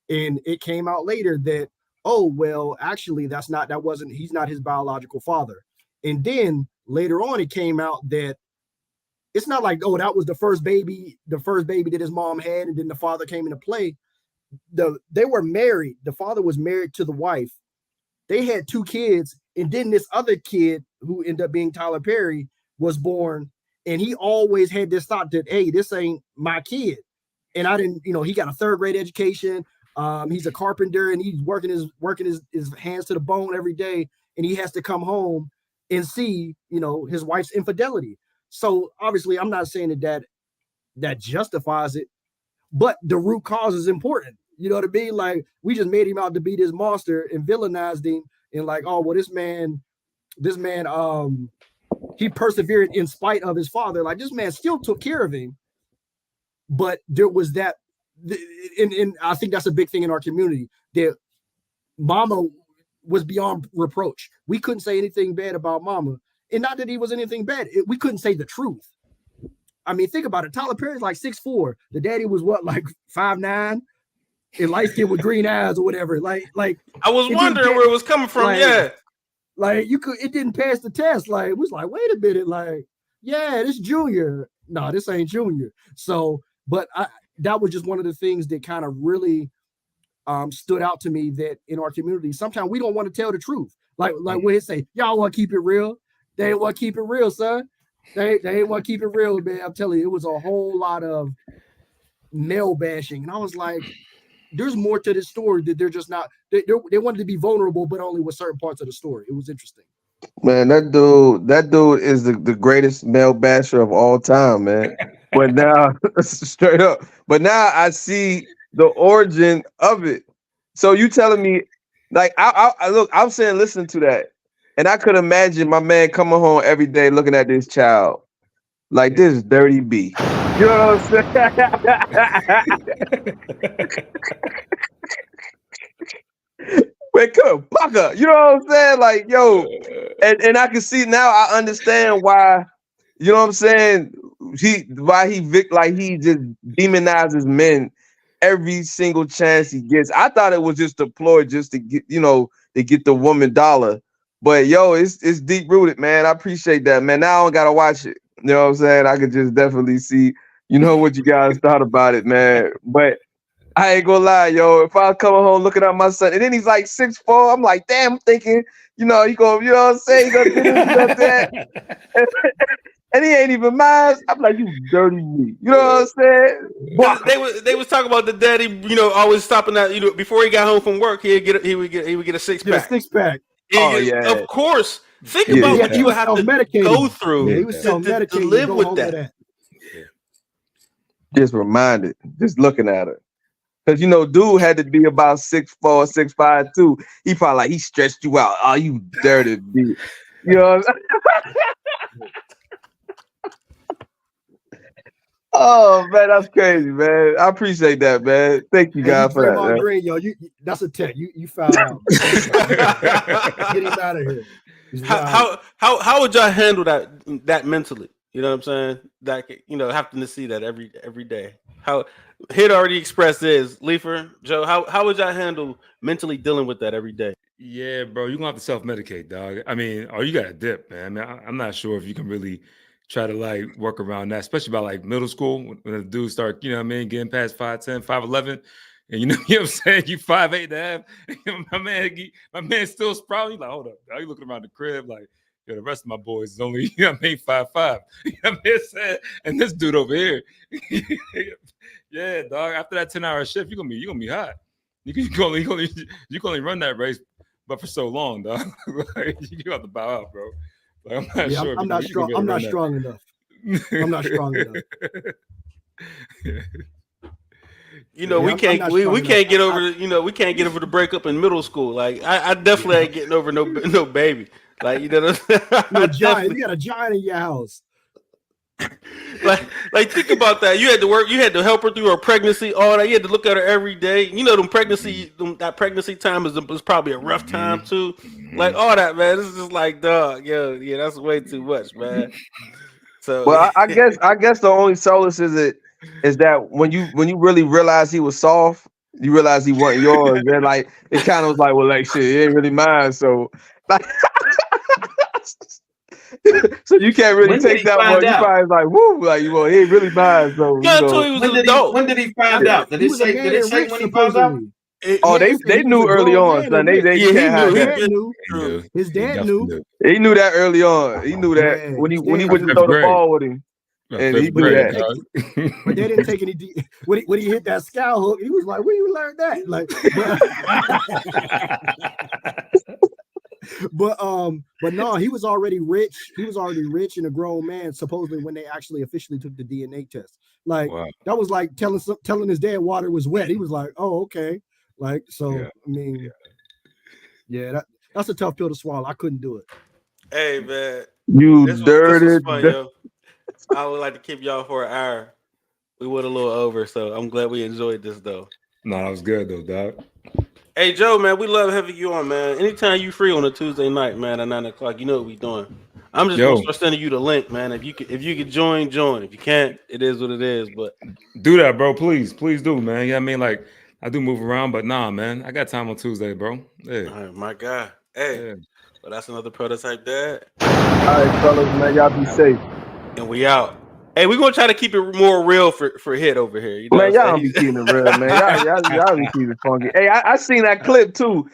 And it came out later that, oh, well, actually, he's not his biological father. And then later on, it came out that it's not like, oh, that was the first baby that his mom had, and then the father came into play. They were married. The father was married to the wife. They had 2 kids, and then this other kid who ended up being Tyler Perry was born, and he always had this thought that, hey, this ain't my kid. And I didn't, he got a 3rd grade education. He's a carpenter, and he's working his hands to the bone every day, and he has to come home and see, his wife's infidelity. So obviously, I'm not saying that justifies it, but the root cause is important. You know what I mean? Like, we just made him out to be this monster and villainized him, and like, oh, well, this man, he persevered in spite of his father. Like, this man still took care of him, but there was that, and I think that's a big thing in our community, that mama was beyond reproach. We couldn't say anything bad about mama, and not that he was anything bad. We couldn't say the truth. I mean, think about it. Tyler Perry's like 6'4". The daddy was what, like 5'9", and light skin with green eyes or whatever. Like I was wondering where it was coming from. Like, yeah, like it didn't pass the test. Like, it was like, wait a minute, like, yeah, this Junior. No, this ain't Junior. So, but that was just one of the things that kind of really stood out to me, that in our community, sometimes we don't want to tell the truth. Like when they say, y'all want to keep it real. They ain't want to keep it real, son. They ain't want to keep it real, man. I'm telling you, it was a whole lot of male bashing. And I was like, there's more to this story that they're just not, they wanted to be vulnerable, but only with certain parts of the story. It was interesting. Man, that dude is the greatest male basher of all time, man. But now, straight up, but now I see the origin of it. So you telling me, like, I look, I'm saying, listen to that. And I could imagine my man coming home every day looking at this child like, this dirty B. You know what I'm saying? Wait, come, Pucker. You know what I'm saying? Like, yo, and I can see now, I understand why, you know what I'm saying? He just demonizes men every single chance he gets. I thought it was just a ploy just to get, to get the woman dollar. But yo, it's deep rooted, man. I appreciate that, man. Now I don't gotta watch it. You know what I'm saying? I could just definitely see, what you guys thought about it, man. But I ain't gonna lie, yo. If I come home looking at my son, and then he's like 6'4", I'm like, damn, I'm thinking, he go, you know what I'm saying? He gonna do this, he gonna do that. And he ain't even mine. I'm like, you dirty me. You know what I'm saying? They was talking about the daddy, always stopping at, before he got home from work, he would get a six Get a pack. 6-pack. Oh, yeah. Of course. Think Yeah, about yeah. what He you was would have to self-medicating. go through Yeah, he was to self-medicating to live go with home that. with that. Just reminded, just looking at her. Because, dude had to be about 6'4", 6'5", too. He probably like, he stretched you out. Oh, you dirty bitch. You know what I'm saying? Oh, man, that's crazy, man. I appreciate that, man. Thank you, Hey, guys, for that, Draymond man. Green, yo, that's a tech. You fouled out. Get him out of here. He's wild. How would y'all handle that mentally? You know what I'm saying? That having to see that every day. How Hit already expressed this. Leifer, Joe, how would y'all handle mentally dealing with that every day? Yeah, bro, you're gonna have to self-medicate, dog. I mean, or you gotta dip, man. I mean, I'm not sure if you can really try to like work around that, especially by like middle school when the dudes start, getting past 5'10", 5'11", and you know what I'm saying, you 5'8.5". My man's still sprouting. Like, hold up, dog. You looking around the crib like, yo, the rest of my boys is only 5'5". You know what I'm saying? And this dude over here, yeah, dog. After that 10-hour shift, you're gonna be hot. You can only run that race, but for so long, dog. Like, you have to bow out, bro. Like, I'm not sure. I'm not strong. I'm not strong enough. I'm not strong enough. We can't get over we can't get over the breakup in middle school. Like I definitely ain't getting over no baby. Like No giant. You got a giant in your house. like think about that. You had to work. You had to help her through her pregnancy. All that. You had to look at her every day. That pregnancy time is probably a rough time too. Like all that, man. This is just like, dog. Yeah, that's way too much, man. So, well, I guess the only solace is that when you really realize he was soft, you realize he wasn't yours. Then like it kind of was like, well, like shit, it ain't really mine. So like. So you can't really take that one. You probably like, woo, like he ain't really mine. So when did he find out? Did it say when he found out? They knew early on, son. They can't hide that. His dad knew. He knew that early on. He knew that when he went to throw the ball with him. And he knew that. But they didn't take any when he hit that scout hook, he was like, where you learn that? Like but no, he was already rich. He was already rich and a grown man, supposedly, when they actually officially took the DNA test. Like that was like telling his dad water was wet. He was like, oh, okay. Like, so I mean, that's a tough pill to swallow. I couldn't do it. Hey man, this was fun, yo. I would like to keep y'all for an hour. We went a little over, so I'm glad we enjoyed this though. No, that was good though, dog. Hey Joe, man, we love having you on, man. Anytime you free on a Tuesday night, man, at 9 o'clock, you know what we doing. I'm just gonna start sending you the link, man. If you can join. If you can't, it is what it is. But do that, bro. Please do, man. Yeah, I mean, like I do move around, but nah, man, I got time on Tuesday, bro. Yeah. All right, my guy. Hey, well, that's another prototype dad. All right, fellas, man, y'all be safe. And we out. Hey, we're gonna try to keep it more real for Hit over here. You know, man, y'all be keeping it real, man. Y'all be keeping it funky. Hey, I seen that clip too.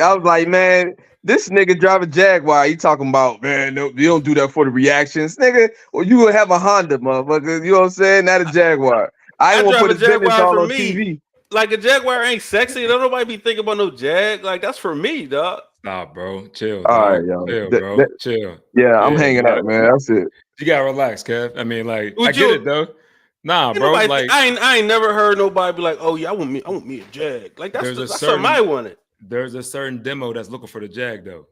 I was like, man, this nigga drive a Jaguar. He talking about, man, no, you don't do that for the reactions, nigga. Or you will have a Honda, motherfucker. You know what I'm saying? Not a Jaguar. I ain't want to put his business all on TV. Like a Jaguar ain't sexy. Don't nobody be thinking about no Jag. Like that's for me, dog. Nah, bro, chill. All right, yo. Chill, bro. Chill. Yeah, I'm hanging out, man. That's it. You gotta relax, Kev. I mean, like, I get it though. Nah, bro. Like, I ain't never heard nobody be like, "Oh yeah, I want me a Jag." Like that's something I wanted. There's a certain demo that's looking for the Jag, though.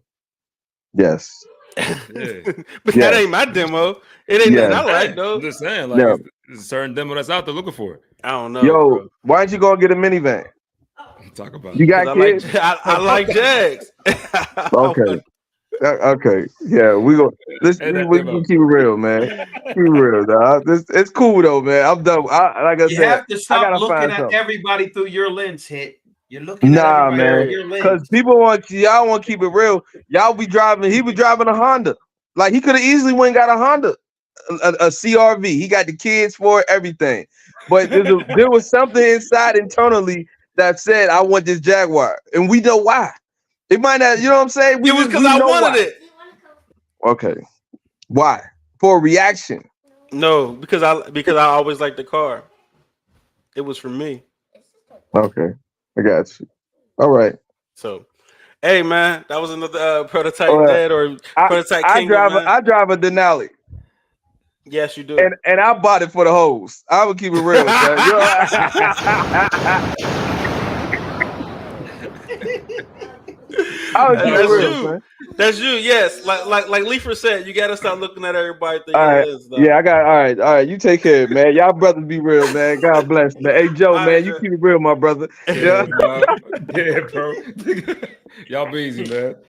Yes. Yeah. But that ain't my demo. It ain't nothing I like, though. I'm just saying, like, there's a certain demo that's out there looking for it. I don't know. Yo, bro. why don't you go and get a minivan? Talk about you got kids? I like Jags. Okay. Okay. Yeah, we can keep it real, man. Keep it real, dog. It's cool though, man. I'm done. Like I said, you have to stop looking at everybody through your lens, Hit. You're looking at everybody man. through your lens. Because y'all want to keep it real. Y'all be driving. He was driving a Honda. Like he could have easily went and got a Honda, a CRV. He got the kids for it, everything. but there was something inside internally that said, I want this Jaguar. And we know why. It might not, you know what I'm saying? It was because I know wanted why. it. Okay. Why? For a reaction. No, because I always liked the car. It was for me. Okay. I got you. All right. So, hey man, that was another prototype All right. dead or prototype I kingdom, man. drive a Denali. Yes, you do. And I bought it for the hoes. I would keep it real, son. You know, I would keep it real, son. That's you, yes. Like Leifer said, you gotta stop looking at everybody thinking All right. it is, though. Yeah, all right. You take care, man. Y'all brothers be real, man. God bless, man. Hey Joe, All man, right, you Joe. keep it real, my brother. Yeah, bro. Yeah, bro. Y'all be easy, man.